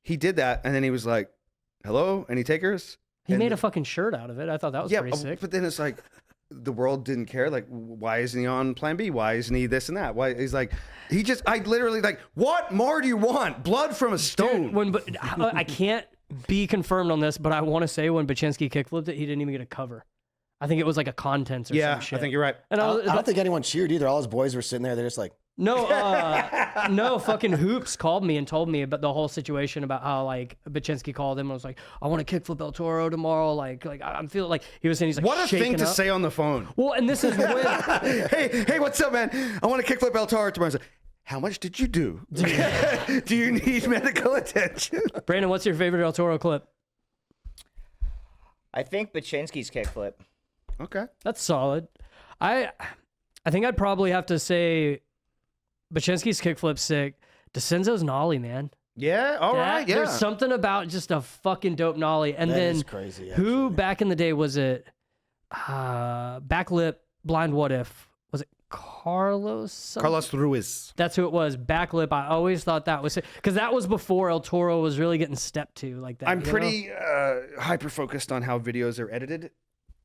he did that and then he was like, "Hello, any takers?" he And- made a fucking shirt out of it. I thought that was yeah, pretty sick. but then it's like the world didn't care. Like, why isn't he on Plan B? Why isn't he this and that? Why he's like, I literally like, what more do you want? Blood from a stone. I can't be confirmed on this, but I want to say when Baczynski kickflipped it, he didn't even get a cover. I think it was like a contents or yeah, some shit. I think you're right. And I was, don't think anyone cheered either. All his boys were sitting there. They're just like, no, fucking Hoops called me and told me about the whole situation about how like Baczynski called him and was like, I want to kickflip El Toro tomorrow. Like I'm feeling like he was saying he's like, What a thing shaking to up. say on the phone. Well, and this is when hey, what's up, man? I want to kickflip El Toro tomorrow. I was like, how much did you do? Do you need medical attention? Brandon, what's your favorite El Toro clip? I think Baczynski's kickflip. Okay. That's solid. I think I'd probably have to say Baczynski's kickflip sick. DeCenzo's nollie, man. Yeah. All right. Yeah. There's something about just a fucking dope nollie. And That then is crazy, who actually. back in the day was it? Backlip blind what if? Was it Carlos? something? Carlos Ruiz. That's who it was. Backlip. I always thought that was because that was before El Toro was really getting stepped to like that. I'm you know? pretty hyper focused on how videos are edited.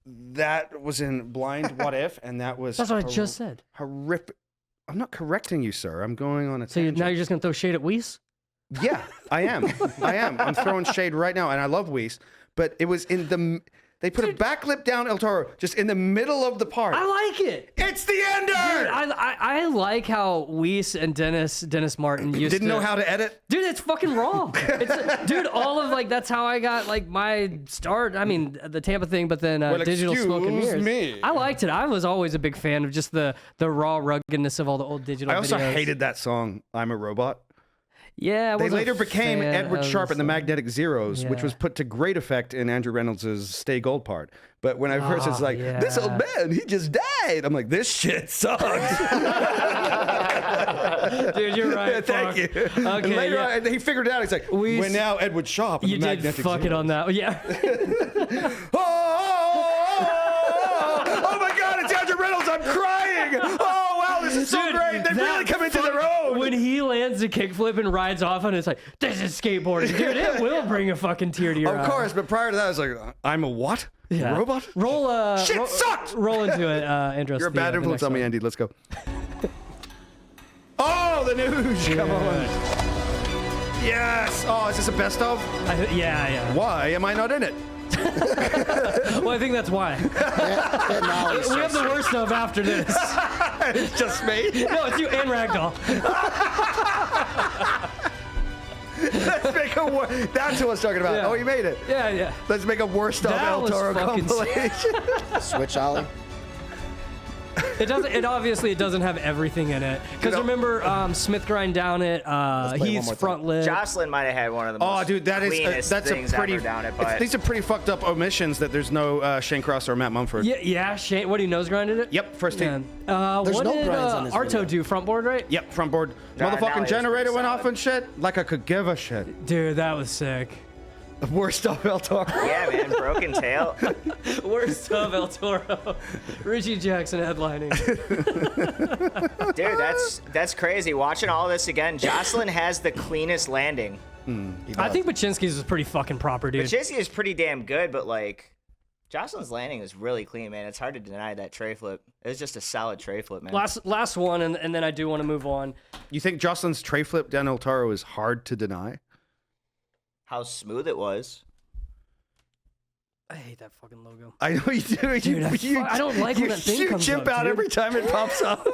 That was in Blind What If, and that was. That's what I just said. Horrific. I'm not correcting you, sir. I'm going on a So tangent. now you're just gonna throw shade at Weiss? Yeah, I am. I'm throwing shade right now, and I love Weiss, but it was in the. They put a backlip down El Toro just in the middle of the part. I like it. It's the ender. Dude, I like how Weiss and Dennis Martin used Didn't to know how to edit. Dude, it's fucking raw. Dude, all of like that's how I got like my start. I mean, the Tampa thing, but then digital smoke and excuse mirrors. me. I liked it. I was always a big fan of just the raw ruggedness of all the old digital. I also videos. hated that song, "I'm a Robot." Yeah, I They wasn't later a became fan Edward of Sharp the and the song. Magnetic Zeros, which Yeah. was put to great effect in Andrew Reynolds' Stay Gold part. But when I first it's like, this old yeah. man, he just died. I'm like, this shit sucks. Dude, you're right. Thank you. Okay, and later yeah. on, he figured it out. He's like, We- we're now Edward Sharp and You the did Magnetic fuck it Zeros. on that. Yeah. Oh my God, it's Andrew Reynolds. I'm crying. Oh, wow, this is so Dude, great. They that really come into their own. When he lands a kickflip and rides off and it's like, this is skateboarding. Dude, it will bring a fucking tear to your eye. Of course, but prior to that, I was like, I'm a what? Yeah. Robot? Roll Shit sucked! Roll into it, Andros. You're a bad influence on me, Andy. Let's go. Oh, the news. Come on. Yes. Oh, is this a best of? Yeah. Why am I not in it? Well, I think that's why. that now is We have the worst of after this. It's just me. No, it's you and Ragdoll. Let's make a that's what I was talking about. Yeah. Oh, you made it. Yeah. Let's make a worst of That El was Toro fucking compilation. Switch Ollie. It doesn't. It obviously it doesn't have everything in it. Because remember, Smith grind down it. He's front lip. Jocelyn might have had one of the most dude, that's a pretty down it. But these are pretty fucked up omissions that there's no Shane Cross or Matt Mumford. Yeah. Shane, what, he nose grinded it? Yep, first team. There's what no did grinds on this Arto video. do? Front board, right? Yep, front board. Nah, Motherfucking Nally was generator pretty went off solid. and shit. Like I could give a shit. Dude, that was sick. Worst of El Toro. yeah, man, broken tail. Worst of El Toro. Richie Jackson headlining. Dude, that's crazy. Watching all this again, Jocelyn has the cleanest landing. I think Baczynski's was pretty fucking proper, dude. Baczynski is pretty damn good, but like, Jocelyn's landing is really clean, man. It's hard to deny that tray flip. It was just a solid tray flip, man. Last one, and then I do want to move on. You think Jocelyn's tray flip down El Toro is hard to deny? How smooth it was. I hate that fucking logo. I know you do. Dude, I don't like when that thing comes chimp up, out dude. every time it pops up.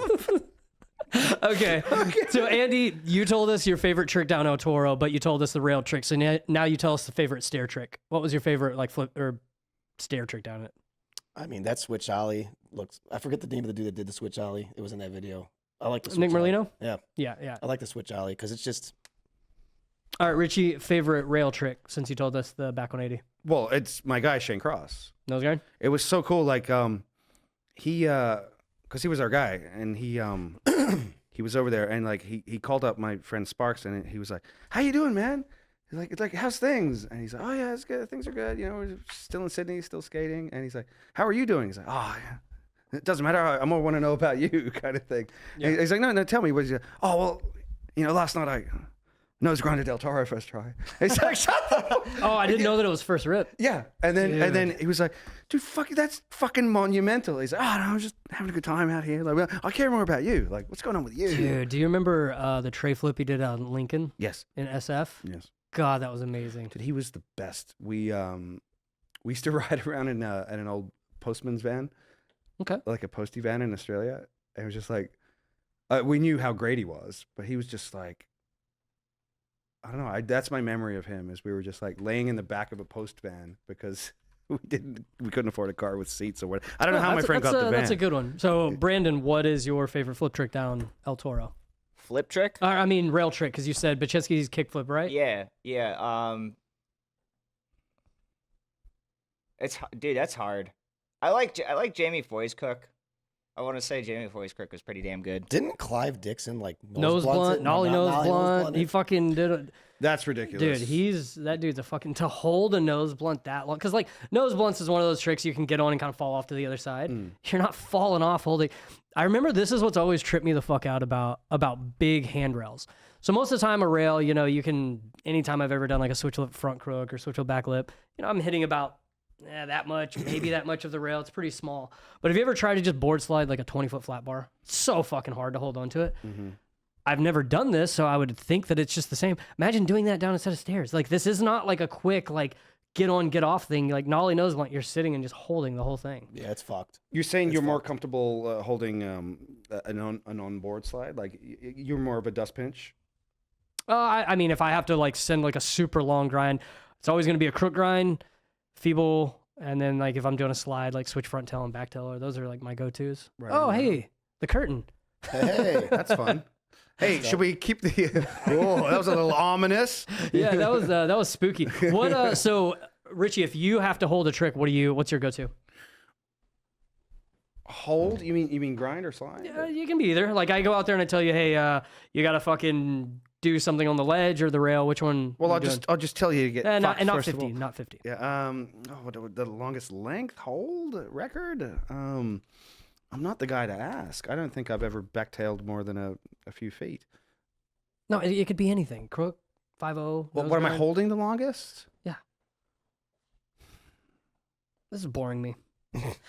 Okay. So Andy, you told us your favorite trick down El Toro, but you told us the rail trick. So now you tell us the favorite stair trick. What was your favorite like flip or stair trick down it? I mean, that switch ollie looks. I forget the name of the dude that did the switch ollie. It was in that video. I like the switch Nick ollie. Merlino? Yeah, Yeah. I like the switch ollie because it's just. All right, Richie, favorite rail trick since you told us the back 180. Well, it's my guy Shane Cross. Nose guard? It was so cool. Like he because he was our guy, and he he was over there, and like he called up my friend Sparks, and he was like, "How you doing, man?" He's like, "It's like, how's things?" And he's like, "Oh yeah, it's good. Things are good. You know, we're still in Sydney, still skating." And he's like, "How are you doing?" He's like, "Oh yeah, it doesn't matter. I more want to know about you," kind of thing. Yeah. And he's like, "No, tell me." What is it? "Oh well, you know, last night I nose grinded El Toro first try." He's like, "Shut up." Oh, I didn't know that it was first rip. Yeah, and then he was like, "Dude, that's fucking monumental." He's like, "Oh no, I'm just having a good time out here. Like, well, I care more about you. Like, what's going on with you?" Dude, do you remember the tray flip he did on Lincoln Yes, in SF? yes. God, that was amazing. Dude, he was the best. We used to ride around in an old postman's van, Okay. like a postie van in Australia, and it was just like, we knew how great he was, but he was just like, I don't know. That's my memory of him, is we were just like laying in the back of a post van because we couldn't afford a car with seats or what. I don't know how my friend got the van. That's a good one. So, Brandon, what is your favorite flip trick down El Toro? Flip trick? I mean, rail trick, because you said Baczynski's kickflip, right? Yeah. Dude, that's hard. I like Jamie Foy's cook. I want to say Jamie Foy's cook was pretty damn good. Didn't Clive Dixon like Nose blunt, nollie nose blunt. He fucking did it. That's ridiculous. Dude, that dude's a fucking, to hold a nose blunt that long. Because, like, nose blunts is one of those tricks you can get on and kind of fall off to the other side. You're not falling off holding. I remember this is what's always tripped me the fuck out about big handrails. So most of the time a rail, you know, you can, anytime I've ever done like a switch lip front crook or switch lip back lip, you know, I'm hitting about that much, maybe that much of the rail. It's pretty small. But have you ever tried to just board slide like a 20-foot flat bar? It's so fucking hard to hold on to it. I've never done this, so I would think that it's just the same. Imagine doing that down a set of stairs. Like, this is not like a quick, like, get on, get off thing. Like, nollie nose blunt, you're sitting and just holding the whole thing. Yeah, it's fucked. You're saying you're more comfortable holding an on-board slide? Like, you're more of a dust pinch? I mean, if I have to, like, send, like, a super long grind, it's always going to be a crook grind, feeble, and then, like, if I'm doing a slide, like, switch front tail and back tail, those are, like, my go-tos. Right, Oh, right. hey, the curtain. Hey, That's fun. Hey, should we keep the... Oh, that was a little ominous. Yeah, that was spooky. What, so, Richie, if you have to hold a trick, what's your go-to? Hold? You mean grind or slide? You can be either. Like, I go out there and I tell you, hey, you got to fucking do something on the ledge or the rail. Which one? Well, are you I'll just tell you to get doing? fucked not first of 50, all. not 50. Yeah. The longest length hold record. I'm not the guy to ask. I don't think I've ever backtailed more than a few feet. No, it could be anything. Crook, 5-0. Well, nose what am I grind. holding the longest? Yeah. This is boring me.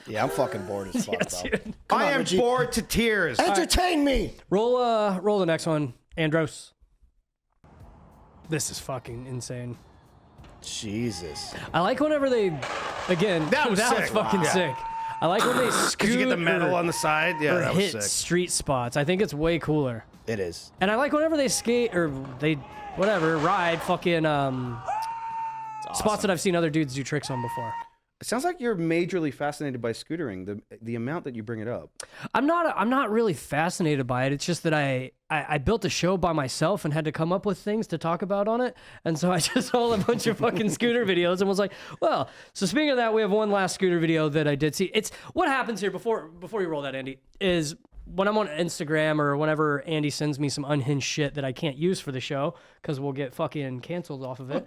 yeah, I'm fucking bored as fuck, Yes, bro. dude. Come I on, am Richie. bored to tears. Entertain me. Roll the next one, Andros. This is fucking insane. Jesus. I like whenever they, again, That was sick. fucking Yeah. sick. I like when they scoot Because you get the metal or, on the side. Yeah, or that hit was sick. street spots. I think it's way cooler. It is. And I like whenever they skate or they, whatever, ride fucking spots that I've seen other dudes do tricks on before. It sounds like you're majorly fascinated by scootering. The amount that you bring it up. I'm not really fascinated by it. It's just that I built a show by myself and had to come up with things to talk about on it. And so I just saw a bunch of fucking scooter videos and was like, well, so speaking of that, we have one last scooter video that I did see. It's what happens here before you roll that, Andy, is when I'm on Instagram or whenever Andy sends me some unhinged shit that I can't use for the show because we'll get fucking canceled off of it.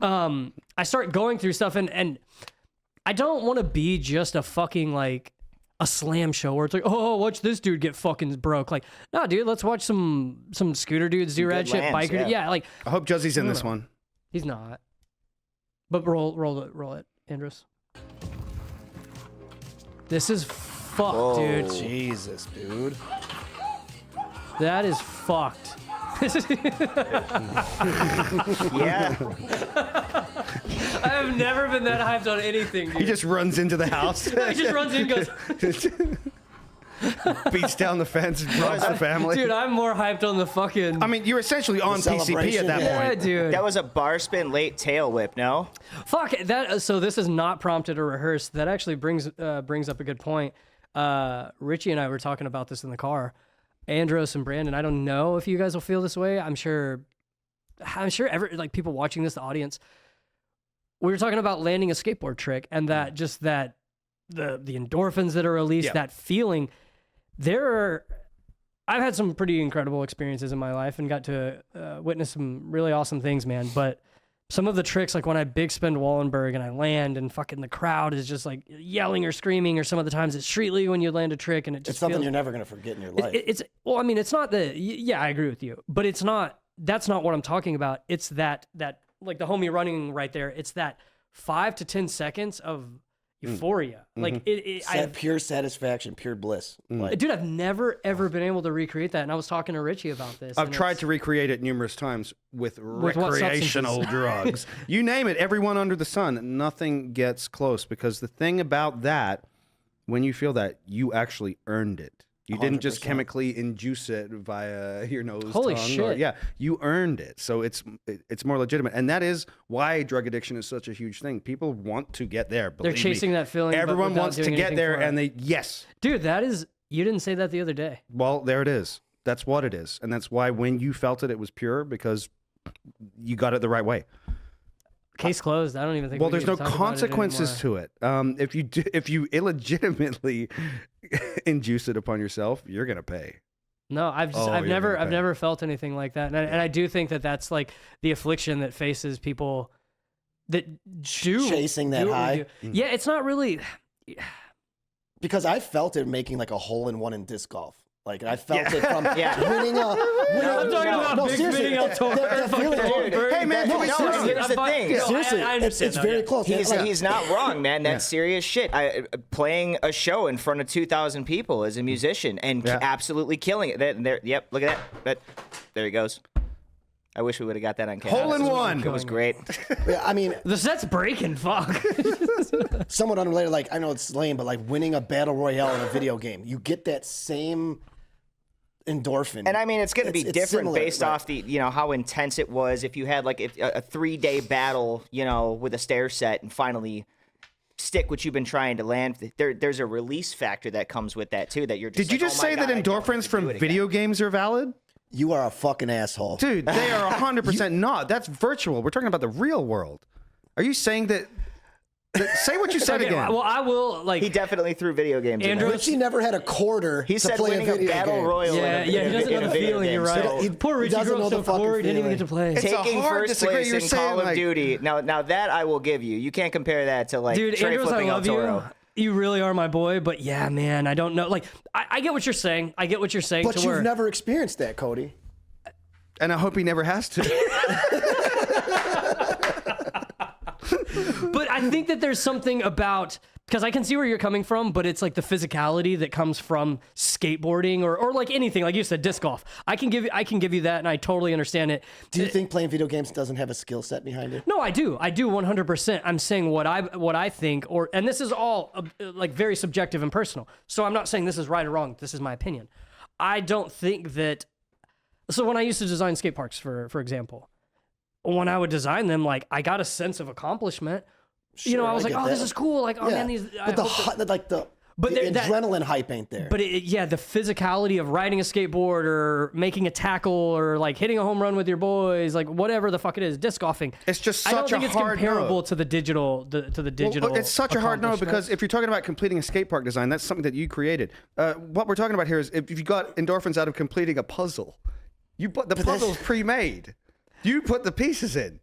I start going through stuff and I don't want to be just a fucking like a slam show where it's like, oh, watch this dude get fucking broke. Like, no, dude, let's watch some scooter dudes do rad shit, biker. Yeah, like I hope Josie's in this one. He's not. But roll it, Andros. This is fucked, dude. Jesus, dude. That is fucked. Yeah. I have never been that hyped on anything, dude. He just runs into the house. He just runs in and goes, beats down the fence and robs the family. dude, I'm more hyped on the fucking... I mean, you're essentially on PCP at celebration, that yeah, point. dude. That was a bar spin late tail whip, no? Fuck, that. So this is not prompted or rehearsed. That actually brings up a good point. Richie and I were talking about this in the car. Andros and Brandon, I don't know if you guys will feel this way. I'm sure like people watching this, the audience, we were talking about landing a skateboard trick and that just that the endorphins that are released, that feeling. I've had some pretty incredible experiences in my life and got to witness some really awesome things, man. But some of the tricks, like when I big spin Wallenberg and I land and fucking the crowd is just like yelling or screaming, or some of the times it's street legal when you land a trick and it just It's something feels, you're never going to forget in your life. well, I mean, it's not I agree with you, but that's not what I'm talking about. It's that like the homie running right there. It's that 5 to 10 seconds of euphoria. Like pure satisfaction, pure bliss. Like, dude, I've never ever been able to recreate that. And I was talking to Richie about this. I've tried to recreate it numerous times with what recreational drugs. You name it, everyone under the sun. Nothing gets close because the thing about that, when you feel that, you actually earned it. You didn't just 100%. chemically induce it via your nose, Holy tongue. shit. You earned it. So it's more legitimate. And that is why drug addiction is such a huge thing. People want to get there. They're chasing that feeling. Everyone wants to get there, and they. Dude, you didn't say that the other day. Well, there it is. That's what it is. And that's why when you felt it, it was pure because you got it the right way. Case closed. I don't even think. Well, we there's need no to talk consequences about it to it. If you illegitimately induce it upon yourself, you're gonna pay. No, I've never felt anything like that, and I do think that that's like the affliction that faces people that do chasing that do what we high. do. Yeah, it's not really. because I felt it making like a hole in one in disc golf. Like, I felt it from winning a. I'm talking about big seriously, spinning El Toro. that feeling, Hey, man, No, here's seriously. the thing. seriously, I understand it's though, very yeah. close. He's not wrong, man. That's serious shit. Playing a show in front of 2,000 people as a musician and absolutely killing it. Yep, look at that. There he goes. I wish we would have got that on camera. Hole in one. It was great. Yeah, I mean, The set's breaking. Fuck. somewhat unrelated. Like, I know it's lame, but like winning a battle royale in a video game, you get that same endorphin. And I mean, it's going to be different similar, based off the, how intense it was. If you had like a 3-day battle, with a stair set and finally stick what you've been trying to land, there's a release factor that comes with that too. That you're just Did you just say that endorphins from video games are valid? You are a fucking asshole. Dude, they are 100% not. That's virtual. We're talking about the real world. Are you saying that say what you said Okay, again. well, I will He definitely threw video games. Andrew- in Richie never had a quarter He to said play a winning a video battle game. royal. Yeah, in he a doesn't know the video feeling. game, You're right. so- Poor Richie doesn't grew up know so the fucking poor. He didn't even feeling. get to play. It's a Taking hard first disagree. place You're in saying, Call of like- Duty. Now that I will give you. You can't compare that to like Dude, tray Andros, I flipping El love you. Toro. You really are my boy, but yeah, man, I don't know. Like, I get what you're saying. I get what you're saying. But to you've where, never experienced that, Cody. And I hope he never has to. But I think that there's something about, because I can see where you're coming from, but it's like the physicality that comes from skateboarding or like anything, like you said, disc golf. I can give you that, and I totally understand it. Do you think playing video games doesn't have a skill set behind it? No, I do 100%. I'm saying what I think, and this is all like very subjective and personal. So I'm not saying this is right or wrong. This is my opinion. I don't think that. So when I used to design skate parks, for example, when I would design them, like I got a sense of accomplishment you know, I was like, get oh, that. this is cool. Like, oh man, these. But the adrenaline hype ain't there. But yeah, the physicality of riding a skateboard or making a tackle or like hitting a home run with your boys, like whatever the fuck it is, disc golfing. It's just I don't such a think it's hard comparable no. to the digital. Well, it's such a hard no because if you're talking about completing a skate park design, that's something that you created. What we're talking about here is if you got endorphins out of completing a puzzle, the puzzle's pre-made. You put the pieces in.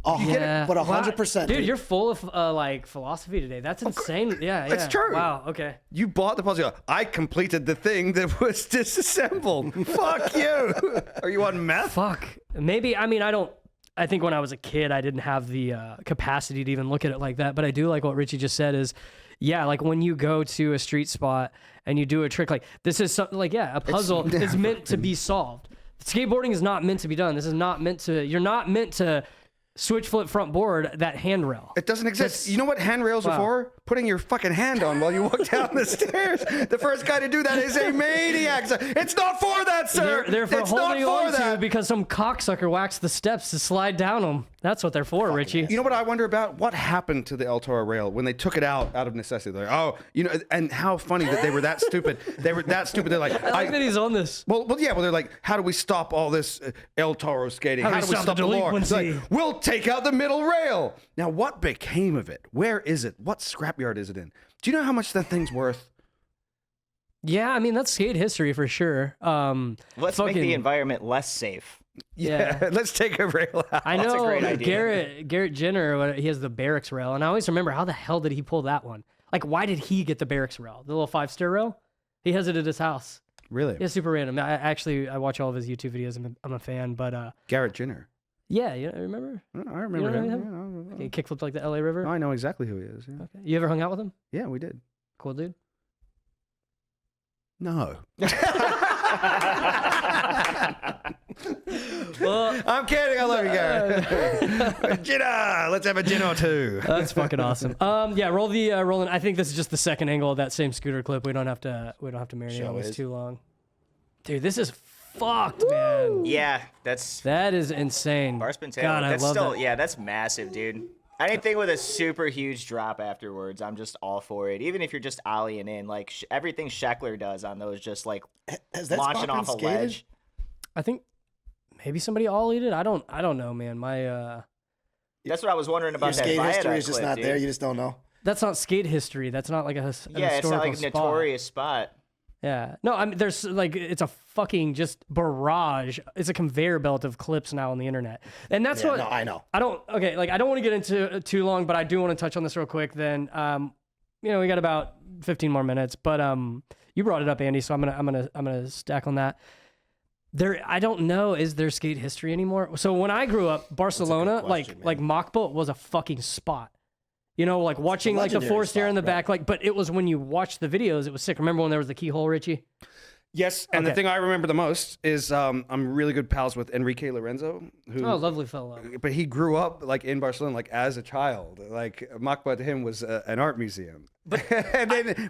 Oh, yeah, but 100%. Dude, you're full of like philosophy today. That's insane. Yeah, That's true. Wow. Okay. You bought the puzzle. I completed the thing that was disassembled. Fuck you. Are you on meth? Fuck. Maybe. I mean, I think when I was a kid, I didn't have the capacity to even look at it like that. But I do like what Richie just said. Is yeah, like when you go to a street spot and you do a trick, like this is something like a puzzle is meant to be solved. Skateboarding is not meant to be done. This is not meant to. You're not meant to switch flip front board that handrail. It doesn't exist. You know what handrails are for? Putting your fucking hand on while you walk down the stairs. The first guy to do that is a maniac. It's not for that, sir. They're for it's holding not on for to that. because some cocksucker waxed the steps to slide down them. That's what they're for, Richie. You know what I wonder about? What happened to the El Toro rail when they took it out of necessity? They're like, oh, you know, and how funny that they were that stupid. They were that stupid. They're like, I like that he's on this. Well, yeah. Well, they're like, how do we stop all this El Toro skating? How do we stop the lore? It's like, we'll take out the middle rail. Now, what became of it? Where is it? What scrapyard is it in? Do you know how much that thing's worth? Yeah, I mean that's skate history for sure. Let's make the environment less safe. Yeah, let's take a rail out. I know That's a great idea. Garrett Jenner, he has the barracks rail, and I always remember how the hell did he pull that one? Like, why did he get the barracks rail, the little 5-stair rail? He has it at his house. Really? Yeah, super random. I watch all of his YouTube videos. I'm a fan, but Garrett Jenner. yeah, you remember? I remember know him. He kickflipped like the LA River. I know exactly who he is. Yeah, Okay. You ever hung out with him? yeah we did. Cool dude. No. Well, I'm kidding. I love you, Garrett. Gina, let's have a gin or two. that's fucking awesome. Yeah, rolling. I think this is just the second angle of that same scooter clip. We don't have to marinate on this too long. Dude, this is fucked, man. Yeah, That is insane. bar spin tail. God, That's I love still that. yeah, that's massive, dude. Anything with a super huge drop afterwards, I'm just all for it. Even if you're just ollieing in, like everything Scheckler does on those, just like Has that launching spot off a been skated? ledge. I think maybe somebody ollied it. I don't know, man. My That's what I was wondering about. Your That skate history viaduct is just clip, not dude. there. You just don't know. that's not skate history. That's not like a Yeah, historical it's not like a spot. notorious spot. Yeah. No, I mean, there's like, it's a fucking just barrage. It's a conveyor belt of clips now on the internet. And that's Yeah, what no, I know. I don't want to get into it too long, but I do want to touch on this real quick. Then, we got about 15 more minutes, but, you brought it up, Andy. So I'm going to stack on that. I don't know. Is there skate history anymore? So when I grew up, Barcelona, question, like Moped was a fucking spot. You know, like watching like the legendary forced air in the spot, back, like, but it was when you watched the videos, it was sick. Remember when there was the keyhole, Richie? Yes, and the thing I remember the most is I'm really good pals with Enrique Lorenzo, who Oh, lovely fellow. but he grew up like in Barcelona, like as a child. Like Makba to him was an art museum. But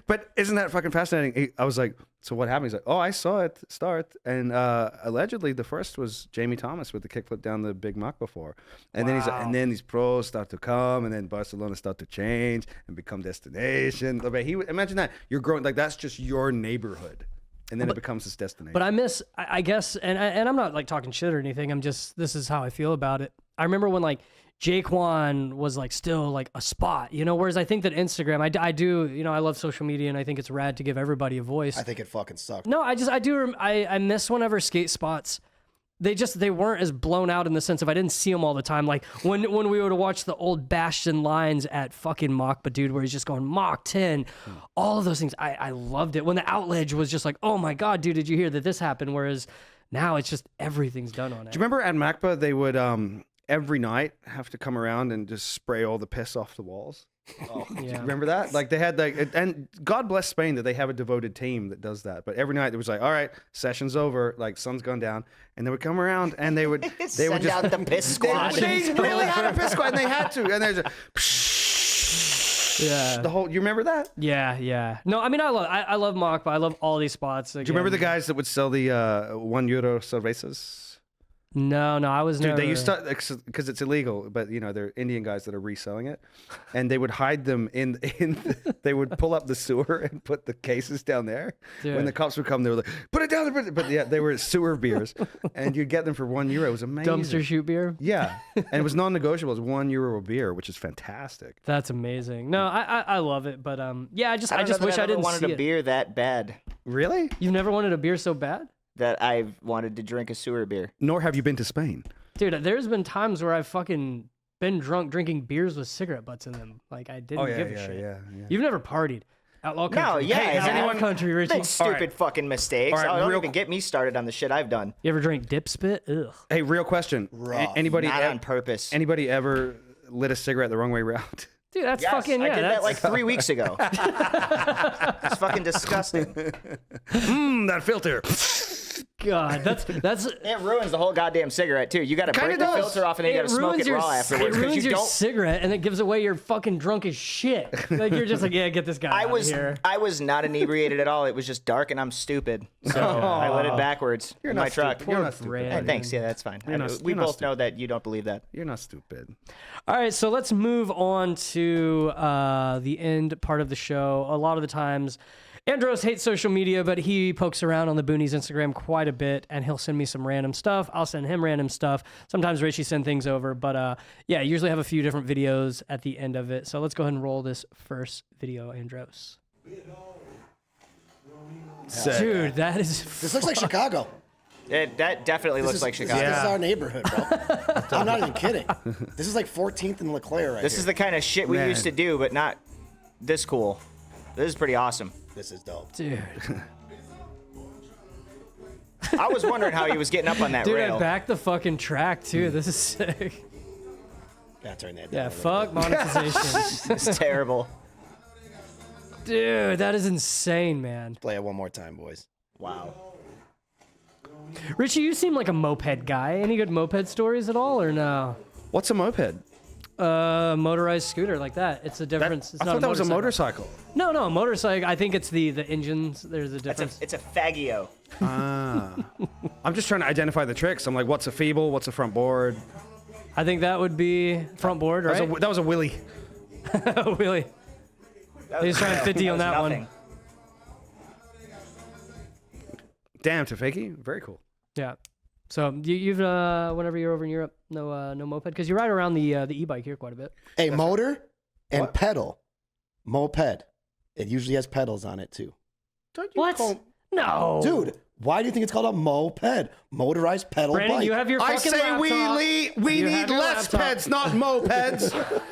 but isn't that fucking fascinating? I was like, so what happened? He's like, oh, I saw it start, and allegedly the first was Jamie Thomas with the kickflip down the big Mach before, and then then these pros start to come, and then Barcelona start to change and become destination. But imagine that you're growing like that's just your neighborhood. And then it becomes this destination. But I guess, and I'm not like talking shit or anything. This is how I feel about it. I remember when like Jaquan was like still like a spot, whereas I think that Instagram, I do, I love social media and I think it's rad to give everybody a voice. I think it fucking sucked. No, I miss whenever skate spots, they weren't as blown out in the sense of I didn't see them all the time. Like when we would watch the old Bastion lines at fucking Mach, but dude, where he's just going Mach 10, all of those things. I loved it when the outledge was just like, oh my God, dude, did you hear that this happened? Whereas now it's just everything's done on it. Do you remember at MACBA they would every night have to come around and just spray all the piss off the walls? Oh, do you remember that? Like they had and God bless Spain that they have a devoted team that does that. But every night it was like, all right, session's over, like sun's gone down, and they would come around and they would Send just out the piss squad. They really had a piss squad, and they had to, and there's the whole. You remember that? Yeah. No, I mean I love Mach, but I love all these spots. Do you remember the guys that would sell the €1 cervezas? No, I was Dude, never. they used to, because it's illegal, but they're Indian guys that are reselling it, and they would hide them they would pull up the sewer and put the cases down there. Dude. When the cops would come, they were like, put it down there. But yeah, they were sewer beers, and you'd get them for €1. It was amazing. Dumpster shoot beer. Yeah, and it was non-negotiable. It was €1 a beer, which is fantastic. That's amazing. No, I love it, but yeah, I just I wish I didn't wanted see a beer that bad Really? You've never wanted a beer so bad? that I wanted to drink a sewer beer. Nor have you been to Spain. Dude, there's been times where I've fucking been drunk drinking beers with cigarette butts in them. Like, I didn't give a shit. Yeah. You've never partied. Outlaw country. No, yeah, Hey, is outlaw anyone- country, Richie. Make stupid fucking mistakes. All right, Don't real even get me started on the shit I've done. You ever drink dip spit? Ugh. Hey, real question. Rough. Anybody Not on purpose. anybody ever lit a cigarette the wrong way around? Dude, that's Yes, fucking, yeah. I did that's, that like 3 weeks ago. It's fucking disgusting. That filter. God, that's It ruins the whole goddamn cigarette too. You got to break Kinda the does. filter off and then you got to smoke it raw afterwards It ruins because you your don't. cigarette and it gives away your fucking drunk as shit. Like, you're just like, yeah, get this guy I out was of here. I was not inebriated at all. It was just dark and I'm stupid. So I let it backwards in my truck. You're not stupid. Brandon. Hey, thanks. Yeah, that's fine. You're not- We you're not both know that you don't believe that. You're not stupid. All right, so let's move on to the end part of the show. A lot of the times, Andros hates social media, but he pokes around on the Boonies Instagram quite a bit, and he'll send me some random stuff. I'll send him random stuff. Sometimes Richie send things over, but yeah, usually have a few different videos at the end of it. So let's go ahead and roll this first video, Andros. Sick. Dude, that is... This looks like Chicago. That definitely looks like Chicago. This is our neighborhood, bro. I'm not even kidding. This is like 14th and LeClaire right This here. is the kind of shit we Man. used to do, but not this cool. This is pretty awesome. This is dope. Dude, I was wondering how he was getting up on that dude, rail. I backed the fucking track, too. This is sick. Gotta turn that down. Yeah, a little fuck monetization. It's terrible. Dude, that is insane, man. bit. Play it one more time, boys. Wow. Richie, you seem like a moped guy. Any good moped stories at all, or no? What's a moped? Motorized scooter like that. It's a difference. It's I not thought that was a motorcycle. motorcycle. No, a motorcycle. I think it's the engines. There's a difference. It's a faggio. I'm just trying to identify the tricks. I'm like, what's a feeble? What's a front board? I think that would be front board, right? That was a willy. Really? He's trying to 50 on that one. Nothing. Damn, Tafeki. Very cool. Yeah. So you've whenever you're over in Europe, no moped, because you ride around the e-bike here quite a bit. A motor and pedal. Moped. It usually has pedals on it too. Don't you What? call- No, Dude, why do you think it's called a moped? Motorized pedal Brandon, bike. you have your I fucking say we laptop. You have need your less laptop. peds, not mopeds.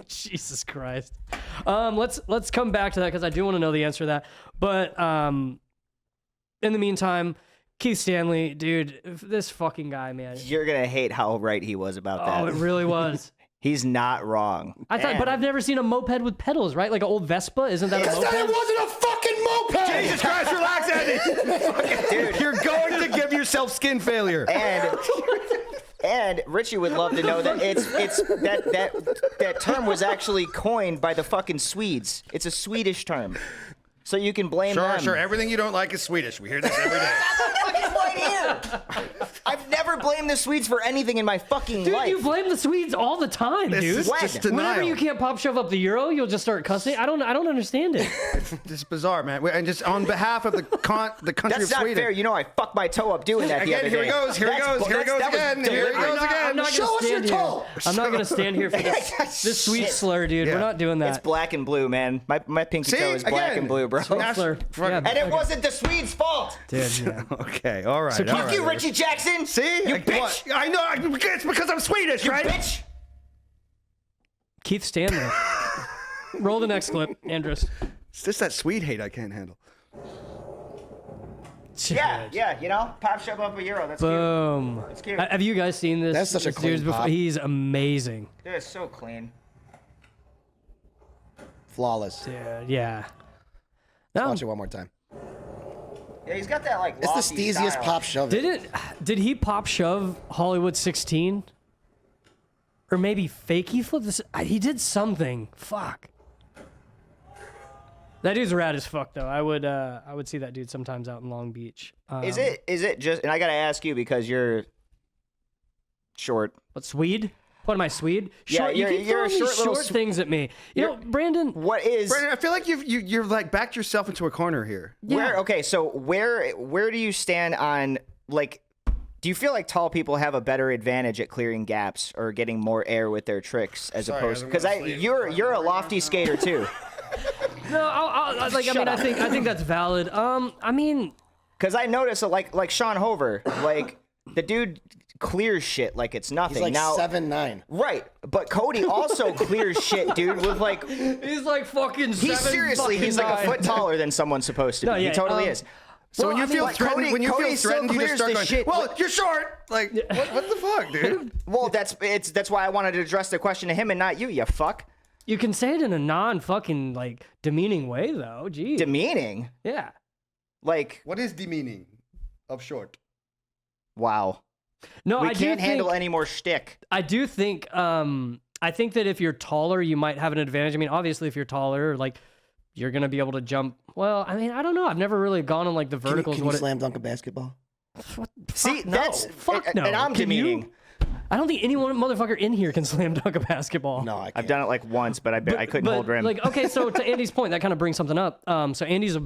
Jesus Christ. Let's come back to that because I do want to know the answer to that. But in the meantime, Keith Stanley, dude, this fucking guy, man. You're gonna hate how right he was about that. Oh, it really was. He's not wrong. I thought, but I've never seen a moped with pedals, right? Like an old Vespa, isn't that a Because then it moped? wasn't a fucking moped! Jesus Christ, relax, Andy. Dude. You're going to give yourself skin failure. And Richie would love to know that that term was actually coined by the fucking Swedes. It's a Swedish term. So you can blame them. Sure. Everything you don't like is Swedish. We hear this every day. Fucking right here. I've never blamed the Swedes for anything in my fucking Dude, life. you blame the Swedes all the time, This dude. is just denial. Whenever you can't pop shove up the euro, you'll just start cussing. I don't understand it. This is bizarre, man. And just on behalf of the country That's of not Sweden. fair. You know, I fucked my toe up doing that the Again, other here day. he goes. Here he That's goes. bu- Here he that's- goes that was again. Here he deliberate. goes again. I'm not Show gonna us your stand here. toe. I'm not gonna stand here for this sweet Shit. slur, dude. Yeah. We're not doing that. It's black and blue, man. My pinky See? toe is black Again. and blue, bro. Sweet slur. Yeah, And it wasn't the Swedes' fault. dude, yeah. Okay, all right. So all Fuck right. you, Richie Jackson. See? You Like, bitch. what? I know. It's because I'm Swedish, You right? bitch. Keith Stanley. Roll the next clip, Andros. It's just that Swede hate I can't handle. Yeah, you know, pop shove up a euro. That's cute. Boom. It's cute. Have you guys seen this? That's such a this clean dude's before? pop. He's amazing. Dude, it's so clean. Flawless. Dude, yeah. No, Watch it one more time. Yeah, he's got that like. It's the lofty steeziest style. pop shove. did he pop shove Hollywood 16? Or maybe fake he flipped this? He did something. Fuck. That dude's rad as fuck though. I would see that dude sometimes out in Long Beach. Is it just? And I gotta ask you because you're Short. What, Swede? What am I, Swede? Yeah, Short, you you're- keep you're a throwing these short little short things at me. You know, Brandon. What is Brandon, I feel like you're like backed yourself into a corner here. where? Okay, so where do you stand on like? Do you feel like tall people have a better advantage at clearing gaps or getting more air with their tricks as opposed? Because you're a lofty skater too. No, I think that's valid. I mean, Because I noticed that, like Sean Hover, like the dude clears shit like it's nothing. He's like now, 7'9". right? But Cody also clears shit, dude. With like, he's like fucking. he's like a foot taller than someone's supposed to be. No, yeah, he totally is. So when you feel like, threatened, Cody- when you Cody feel still threatened, you just clears start the going, shit. "Well, you're short." Like, what the fuck, dude? Well, that's why I wanted to address the question to him and not you. You fuck. You can say it in a non-fucking like demeaning way, though. Gee. Demeaning. Yeah. Like, What is the meaning of short? wow. No, We I can't do handle think, any more shtick. I do think. I think that if you're taller, you might have an advantage. I mean, obviously, if you're taller, like you're gonna be able to jump. Well, I mean, I don't know. I've never really gone on like the verticals. Can you slam dunk a basketball? See, no. that's Fuck no. and I'm Can you? demeaning. I don't think anyone motherfucker in here can slam dunk a basketball. No, I can't. I've done it like once, but I couldn't hold rim. Like, okay, so to Andy's point, that kind of brings something up. So Andy's a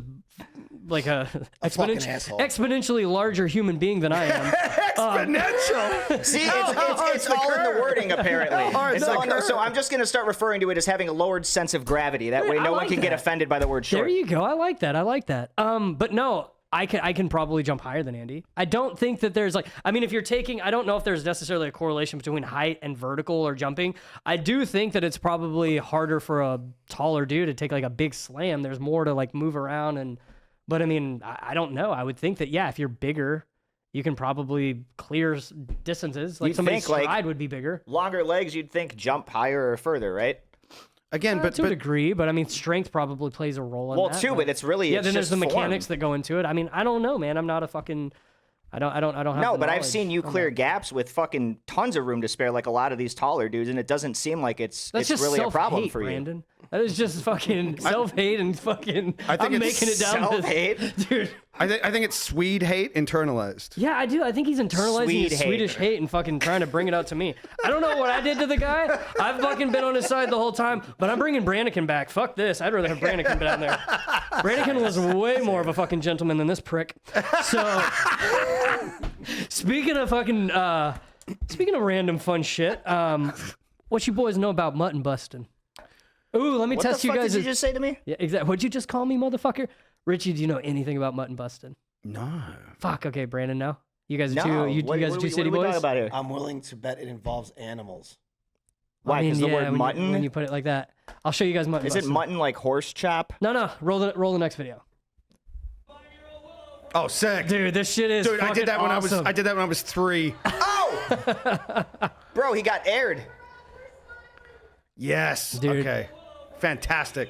fucking asshole. exponentially larger human being than I am. Exponential. See, it's all in the wording, apparently. It's all in so I'm just going to start referring to it as having a lowered sense of gravity. That way I no one like can get that. offended by the word short. There you go. I like that. But no, I can probably jump higher than Andy. I don't think that there's like, I mean, if you're taking, I don't know if there's necessarily a correlation between height and vertical or jumping. I do think that it's probably harder for a taller dude to take like a big slam. There's more to like move around but I mean, I don't know. I would think that, yeah, if you're bigger, you can probably clear distances. Like You'd somebody's think, like, stride would be bigger. Longer legs, you'd think jump higher or further, right? Again, but To a degree, but I mean, strength probably plays a role in Well, that. too, but it's really yeah. it's Then there's just the form. mechanics that go into it. I mean, I don't know, man. I'm not a fucking. I don't have. No, the but I've knowledge seen you on clear that. gaps with fucking tons of room to spare, like a lot of these taller dudes, and it doesn't seem like it's That's just really a problem self-hate, for you. Brandon. That is just fucking self-hate and fucking. I think I'm it's making it down. Self-hate? Dude. I think it's Swede hate internalized. Yeah, I do. I think he's internalizing Swede his hate. Swedish hate and fucking trying to bring it out to me. I don't know what I did to the guy. I've fucking been on his side the whole time, but I'm bringing Brannigan back. Fuck this. I'd rather have Brannigan down there. Brannigan was way more of a fucking gentleman than this prick. So, speaking of random fun shit, what you boys know about mutton busting? Ooh, let me What test the you fuck guys. did you just say to me? Yeah, exactly. What'd you just call me, motherfucker? Richie, do you know anything about mutton busting? No. Fuck. Okay, Brandon. No. You guys are No. two. You guys are two city what are we boys. talking about here? I'm willing to bet it involves animals. Why? Because the word when mutton? when you put it like that, I'll show you guys mutton. Is it busting. mutton like horse chop? No. Roll the next video. Oh, sick. Dude, this shit is. Dude, I did that awesome. when I was 3. Oh! Bro, he got aired. Yes. Dude. Okay. Fantastic.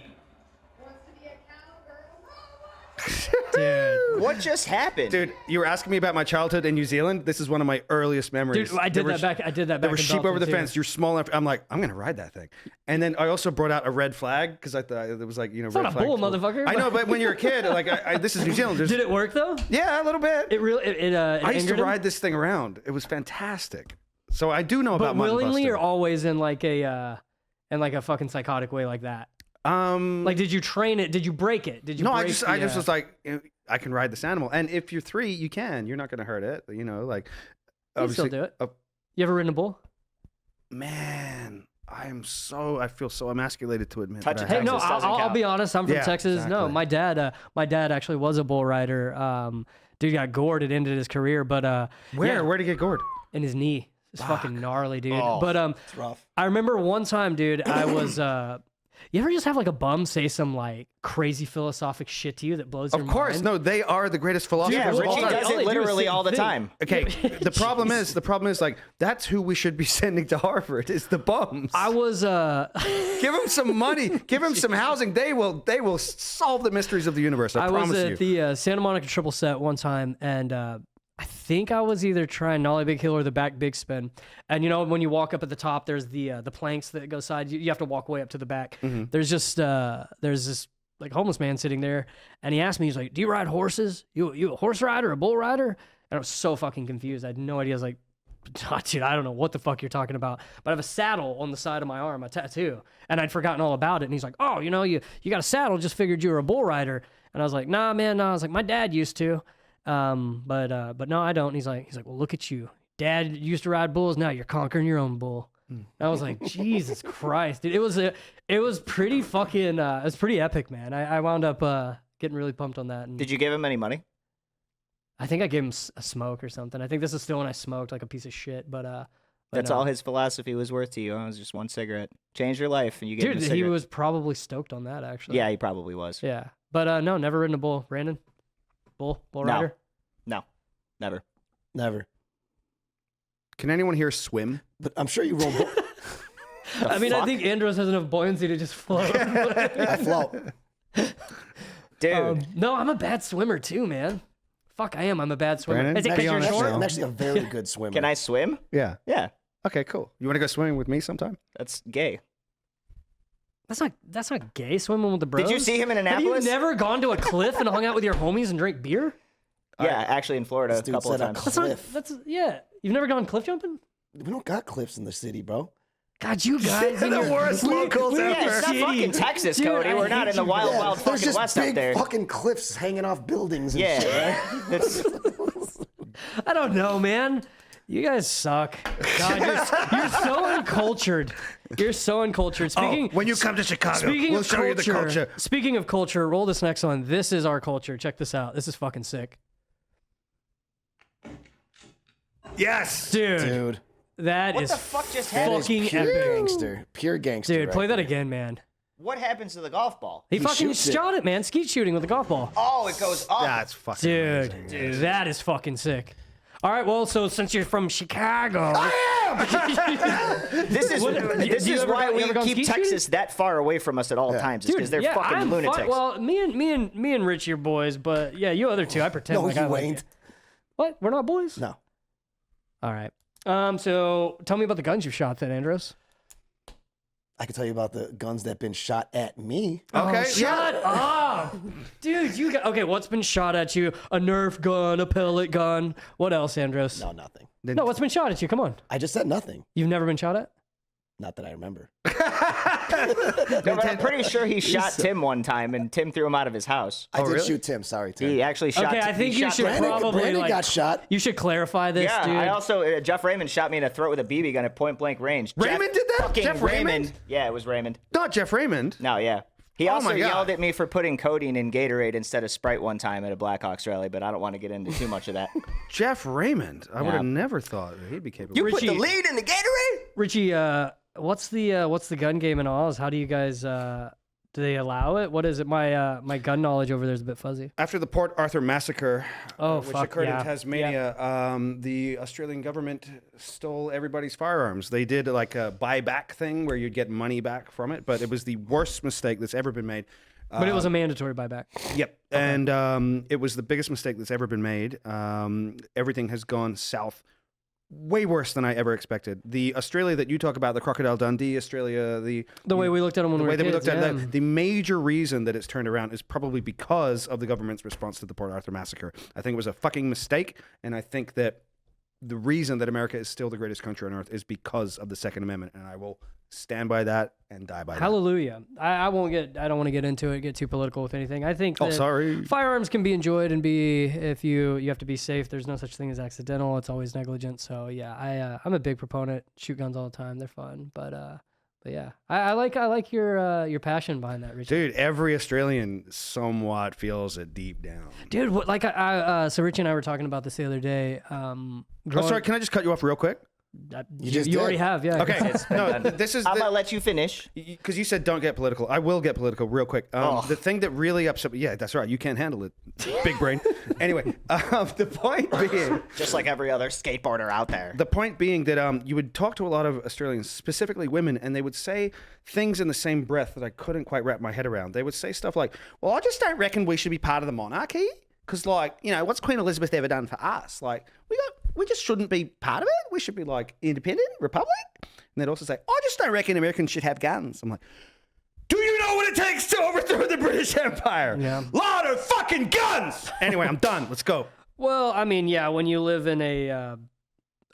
Dude, What just happened? Dude, you were asking me about my childhood in New Zealand. This is one of my earliest memories. I did that back. There were in sheep over the Belgium, fence. You're small enough. I'm like, I'm gonna ride that thing. And then I also brought out a red flag because I thought it was like, red not a flag. bull, motherfucker. I know, but when you're a kid, like, this is New Zealand. too. Did it work though? Yeah, a little bit. It really. It I used to angered him? ride this thing around. It was fantastic. So I do know but about mutton willingly busting. or always in like a fucking psychotic way like that. Like, did you train it? Did you break it? Did you? No, break I the, just was like, I can ride this animal, and if you're 3, you can. You're not gonna hurt it. Like. You can still obviously- do it. You ever ridden a bull? Man, I feel so emasculated to admit Touch that. of I Hey, no, Texas doesn't I'll count. be honest. I'm from Yeah, Texas. No, exactly. my dad actually was a bull rider. Dude got gored. It ended his career, but Where? yeah, Where'd he get gored? in his knee. It's fucking gnarly, dude. Oh. But It's rough. I remember one time, dude. I was. You ever just have like a bum say some like crazy philosophic shit to you that blows your Of mind? course, no, they are the greatest philosophers Yeah, of all Richie time. does All they it do is literally sit all the and think. time. Okay, the problem is like that's who we should be sending to Harvard is the bums. I was. Give them some money, give them some housing. They will solve the mysteries of the universe. I I was promise at you. the Santa Monica triple set one time, and I think I was either trying nollie big hill or the back big spin. And you know, when you walk up at the top, there's the planks that go side. You have to walk way up to the back. Mm-hmm. There's this like homeless man sitting there, and he asked me, he's like, "Do you ride horses? You a horse rider, a bull rider?" And I was so fucking confused. I had no idea. I was like, dude, I don't know what the fuck you're talking about, but I have a saddle on the side of my arm, a tattoo, and I'd forgotten all about it. And he's like, oh, you know, you got a saddle, just figured you were a bull rider. And I was like, nah, man, no. I was like, my dad used to, but no, I don't. And he's like, well, look at you. Dad used to ride bulls. Now you're conquering your own bull. And I was like, Jesus Christ, dude. It was pretty fucking, it was pretty epic, man. I wound up getting really pumped on that. And Did you give him any money? I think I gave him a smoke or something. I think this is still when I smoked like a piece of shit, but That's no. all his philosophy was worth to you. It was just one cigarette. Changed your life, and you gave him a Dude, cigarette. he was probably stoked on that, actually. Yeah, he probably was. Yeah. But no, never ridden a bull. Brandon? Bull No. rider? No, never. Never. Can anyone here swim? But I'm sure you roll. I mean, I fuck? think Andros has enough buoyancy to just float. I float. Dude. No, I'm a bad swimmer too, man. Fuck, I am. I'm a bad swimmer. Brandon, Is it be 'cause you're honest short? now. I'm actually a very good swimmer. Can I swim? Yeah. Yeah, Okay, cool. You want to go swimming with me sometime? that's gay. That's not gay, swimming with the bros. Did you see him in Have Annapolis? you never gone to a cliff and hung out with your homies and drank beer? Yeah, actually in Florida This a dude couple of said a times. That's not, Cliff. yeah. You've never gone cliff jumping? We don't got cliffs in the city, bro. God, you guys. and The your- worst locals we're Yeah, it's not shitty. fucking Texas, Dude, Cody. I We're not hate in the you wild, guys. wild There's fucking just west big up there. fucking cliffs hanging off buildings and Yeah, shit. that's, I don't know, man. You guys suck. God, you're so uncultured. You're so uncultured. Speaking, when you come to Chicago, speaking we'll of show culture, you the culture. Speaking of culture, roll this next one. This is our culture. Check this out. This is fucking sick. Yes. Dude, that what is the fuck just That happened? is fucking pure epic. gangster. Pure gangster. Dude, right play that there. again, man. What happens to the golf ball? He fucking shoots it. shot it, man. Skeet shooting with a golf ball. Oh, it goes up. That's fucking Dude, amazing. that is fucking sick. All right, well, so since you're from Chicago, This is do you ever why go- you we ever gone keep ski shooting? Texas that far away from us at all times. Is because they're yeah, fucking I'm lunatics. well, me and Richie are boys, but yeah, you other two, I pretend No, like you I like ain't. you. What? We're not boys? No. All right. So tell me about the guns you shot then, Andros. I can tell you about the guns that been shot at me. Okay. Shut up, dude. You got okay? What's been shot at you? A Nerf gun, a pellet gun. What else, Andros? No, nothing. No, what's been shot at you? Come on. I just said nothing. You've never been shot at? Not that I remember. No, but I'm pretty sure he shot Tim one time, and Tim threw him out of his house. I did really? shoot Tim. Sorry, Tim. He actually shot. Okay, I he think you shot should Brandon. probably Brandon like. got shot. You should clarify this, Yeah, dude. I also Jeff Raymond shot me in the throat with a BB gun at point blank range. Raymond did that? Fucking Jeff Raymond? Yeah, it was Raymond. Not Jeff Raymond. No, yeah. He Oh also my God. yelled at me for putting codeine in Gatorade instead of Sprite one time at a Blackhawks rally, but I don't want to get into too much of that. Jeff Raymond. I would Yeah. have never thought that he'd be capable. You put the Richie- lead in the Gatorade? Richie, what's the gun game in Oz? How do you guys do they allow it? What is it? My gun knowledge over there is a bit fuzzy. After the Port Arthur massacre, Oh, which fuck, occurred yeah. in Tasmania, the Australian government stole everybody's firearms. They did like a buyback thing where you'd get money back from it, but it was the worst mistake that's ever been made. But it was a mandatory buyback. Yep. And it was the biggest mistake that's ever been made. Everything has gone south way worse than I ever expected. The Australia that you talk about, the Crocodile Dundee Australia, the way we looked at them when the we were way that we kids, looked at yeah. that, the major reason that it's turned around is probably because of the government's response to the Port Arthur massacre. I think it was a fucking mistake, and I think that the reason that America is still the greatest country on earth is because of the Second Amendment, and I will stand by that and die by that. Hallelujah. I don't want to get into it, get too political with anything. I think Oh, that sorry. firearms can be enjoyed and be, if you have to be safe. There's no such thing as accidental. It's always negligent. So yeah, I'm a big proponent. Shoot guns all the time. They're fun. But yeah, I like your passion behind that, Richie. Dude, every Australian somewhat feels it deep down. Dude, what, like so Richie and I were talking about this the other day. Oh, sorry, can I just cut you off real quick? You just already did. have, yeah. Okay, no, this is I'm going to let you finish. because you said don't get political. I will get political real quick. The thing that really upset me, yeah, that's right. You can't handle it, big brain. Anyway, the point being, Just like every other skateboarder out there. the point being that you would talk to a lot of Australians, specifically women, and they would say things in the same breath that I couldn't quite wrap my head around. They would say stuff like, "Well, I just don't reckon we should be part of the monarchy." Because, like, you know, what's Queen Elizabeth ever done for us? Like, we just shouldn't be part of it. We should be, like, independent, republic. And they'd also say, I just don't reckon Americans should have guns. I'm like, do you know what it takes to overthrow the British Empire? Yeah. Lot of fucking guns! Anyway, I'm done. Let's go. Well, I mean, yeah, when you live in a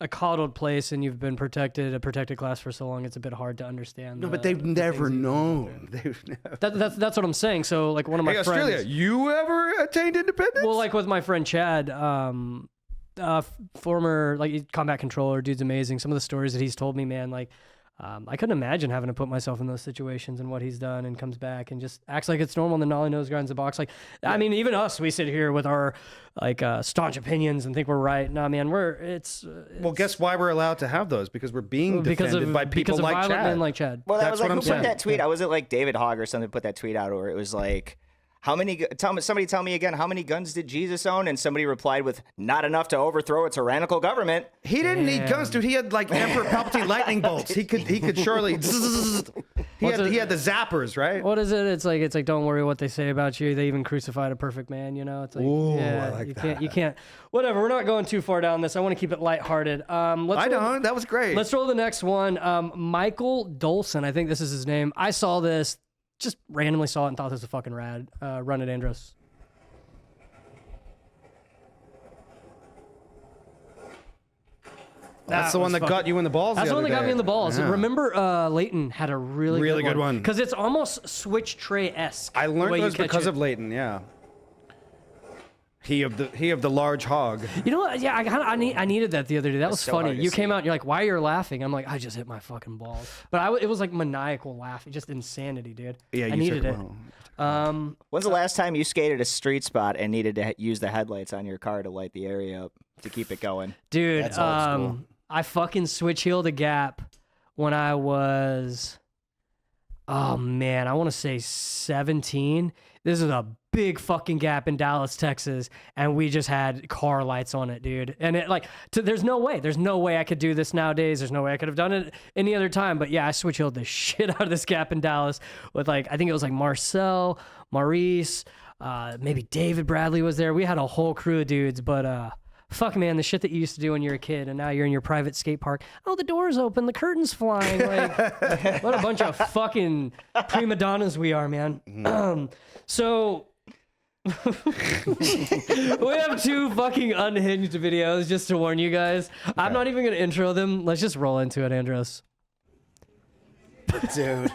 a coddled place and you've been a protected class for so long, it's a bit hard to understand. No, but they've never known. That's what I'm saying. So like one of my Hey, friends, Australia, you ever attained independence? well, like with my friend Chad, former like combat controller, dude's amazing. Some of the stories that he's told me, man, like I couldn't imagine having to put myself in those situations and what he's done, and comes back and just acts like it's normal, and then all he knows grinds the box. Like, I mean, even us, we sit here with our like staunch opinions and think we're right. Nah, man, it's well, guess why we're allowed to have those? Because we're being defended by people like violent Chad. men like Chad. Well, that That's was like what who I'm put saying. that tweet out? Was it like David Hogg or something put that tweet out, or it was like, somebody tell me again, how many guns did Jesus own? And somebody replied with, not enough to overthrow a tyrannical government. He didn't need guns, dude. He had like Emperor Palpatine lightning bolts. He could surely. He had the zappers, right? What is it? It's like don't worry what they say about you. They even crucified a perfect man. You know, it's like Ooh, yeah, I like you can't. Whatever. We're not going too far down this. I want to keep it lighthearted. That was great. Let's roll the next one. Michael Dolson, I think this is his name. I saw this, just randomly saw it and thought this was fucking rad. Run it, Andros. That's the one that got you in the balls. That's the one that got me in the balls. Yeah. Remember, Leighton had a really good one. because it's almost switch tray-esque. I the way learned you those catch because it. of Leighton. Yeah. He of the large hog. You know what? Yeah, I needed that the other day. That was so funny. hard to You see. came out and you're like, why are you laughing? I'm like, I just hit my fucking balls. But it was like maniacal laughing, just insanity, dude. Yeah, I you needed took it. well. When's the last time you skated a street spot and needed to use the headlights on your car to light the area up to keep it going? Dude, That's old school. I fucking switch heeled a gap when I was, oh man, I want to say 17. This is a big fucking gap in Dallas, Texas, and we just had car lights on it, dude. And it there's no way I could do this nowadays. There's no way I could have done it any other time. But yeah, I switch heeled the shit out of this gap in Dallas with I think it was like Marcel, Maurice, maybe David Bradley was there. We had a whole crew of dudes, but fuck, man, the shit that you used to do when you were a kid, and now you're in your private skate park. Oh, the door's open, the curtain's flying. Like, what a bunch of fucking prima donnas we are, man. So we have two fucking unhinged videos, just to warn you guys. I'm not even gonna intro them. Let's just roll into it, Andros. Dude.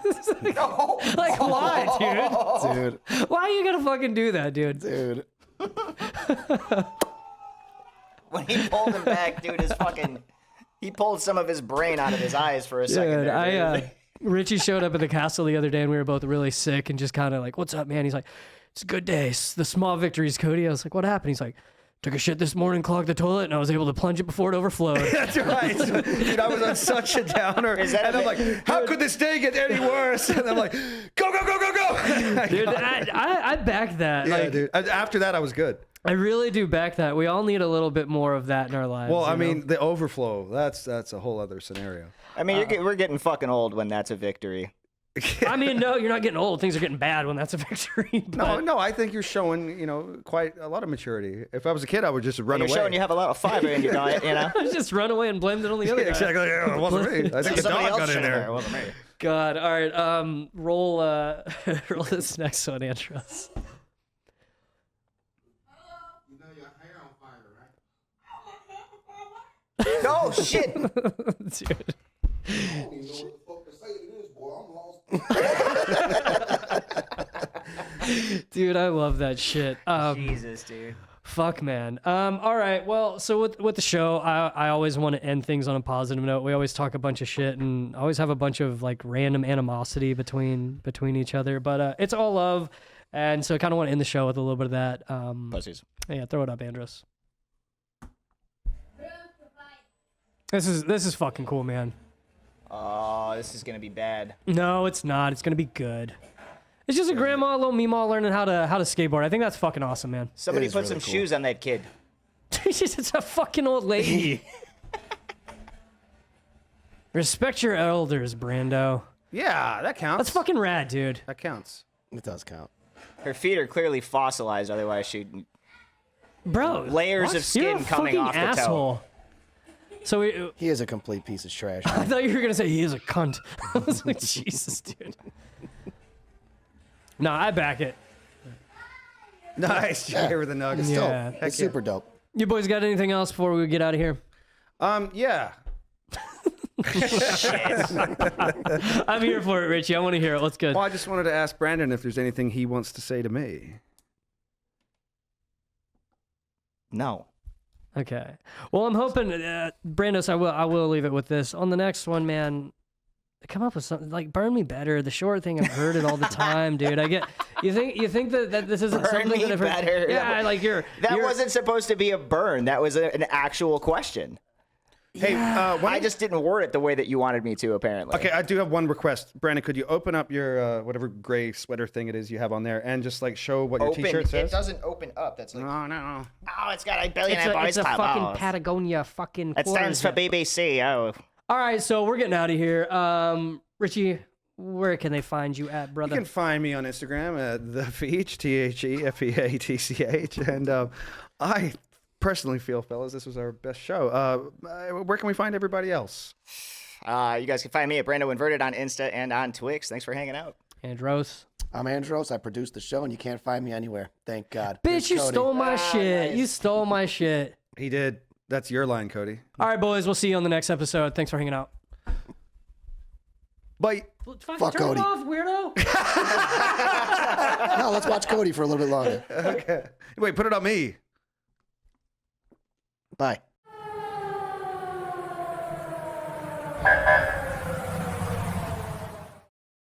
Like, why, dude? Dude. Why are you gonna fucking do that, dude? Dude. When he pulled him back, dude, he pulled some of his brain out of his eyes for a second. Dude, There, Richie showed up at the castle the other day, and we were both really sick and just kind of like, "What's up, man?" He's like, "It's a good day. It's the small victories, Cody." I was like, "What happened?" He's like, "Took a shit this morning, clogged the toilet, and I was able to plunge it before it overflowed." That's right. Dude, I was on such a downer. Is that And I'm like, how could this day get any worse? And I'm like, go, go, go, go, go. Dude, I back that. Yeah, Like, dude. After that, I was good. I really do back that. We all need a little bit more of that in our lives. Well, I you know? mean, the overflow, that's a whole other scenario. I mean, we're getting fucking old when that's a victory. I mean, no, you're not getting old. Things are getting bad when that's a victory. But No, I think you're showing, quite a lot of maturity. If I was a kid, I would just run You're away. showing you have a lot of fiber in your diet, you know? just run away and blame it on the other Yeah, guy. exactly. Yeah, it wasn't me. I think the Somebody dog else got in should have there. It wasn't me. God. All right. Roll roll this next one, Andros. You know your hair on fire, right? No, shit. Dude. I don't even know what the fuck to say to this, boy. I'm lost. Dude, I love that shit. Jesus, dude. Fuck, man. All right. Well, so with the show, I always want to end things on a positive note. We always talk a bunch of shit and always have a bunch of like random animosity between each other. But it's all love, and so I kind of want to end the show with a little bit of that. Pussies. Yeah, throw it up, Andros. This is fucking cool, man. Oh, this is gonna be bad. No, it's not. It's gonna be good. It's just a grandma, little Meemaw learning how to skateboard. I think that's fucking awesome, man. Somebody is put really some cool. shoes on that kid. It's a fucking old lady. Respect your elders, Brando. Yeah, that counts. That's fucking rad, dude. That counts. It does count. Her feet are clearly fossilized, otherwise she'd Bro, layers of you're skin a coming fucking off the toe. asshole. So He is a complete piece of trash. I thought you were gonna say he is a cunt. I was like, Jesus, dude. No, I back it. Nice. You hear the nuggets. Yeah. It's super dope. You boys got anything else before we get out of here? Yeah. I'm here for it, Richie. I want to hear it. Let's go. Well, I just wanted to ask Brandon if there's anything he wants to say to me. No. Okay. Well, I'm hoping, Brandos, I will leave it with this. On the next one, man, come up with something like burn me better. The short thing, I've heard it all the time, dude. You think that this isn't Burn something me that I've heard? better. Yeah, like you're. Wasn't supposed to be a burn. That was an actual question. Hey, I just didn't word it the way that you wanted me to, apparently. Okay, I do have one request. Brandon, could you open up your whatever gray sweater thing it is you have on there and just like show what your t-shirt says? It doesn't open up. That's like, No. oh, it's got a billionaire boys It's a club. fucking Oh. Patagonia fucking. It stands for BBC. Oh. All right, so we're getting out of here. Richie, where can they find you at, brother? You can find me on Instagram at thefeach, TheFeatch, and I personally feel, fellas, this was our best show. Where can we find everybody else? You guys can find me at Brando Inverted on Insta and on Twix. Thanks for hanging out. Andros. I'm Andros. I produce the show, and you can't find me anywhere. Thank God. Bitch, you Cody. stole my shit. nice. You stole my shit. He did. That's your line, Cody. All right, boys. We'll see you on the next episode. Thanks for hanging out. Bye. Fuck turn Cody. it off, weirdo. No, let's watch Cody for a little bit longer. Okay. Wait, put it on me. Bye.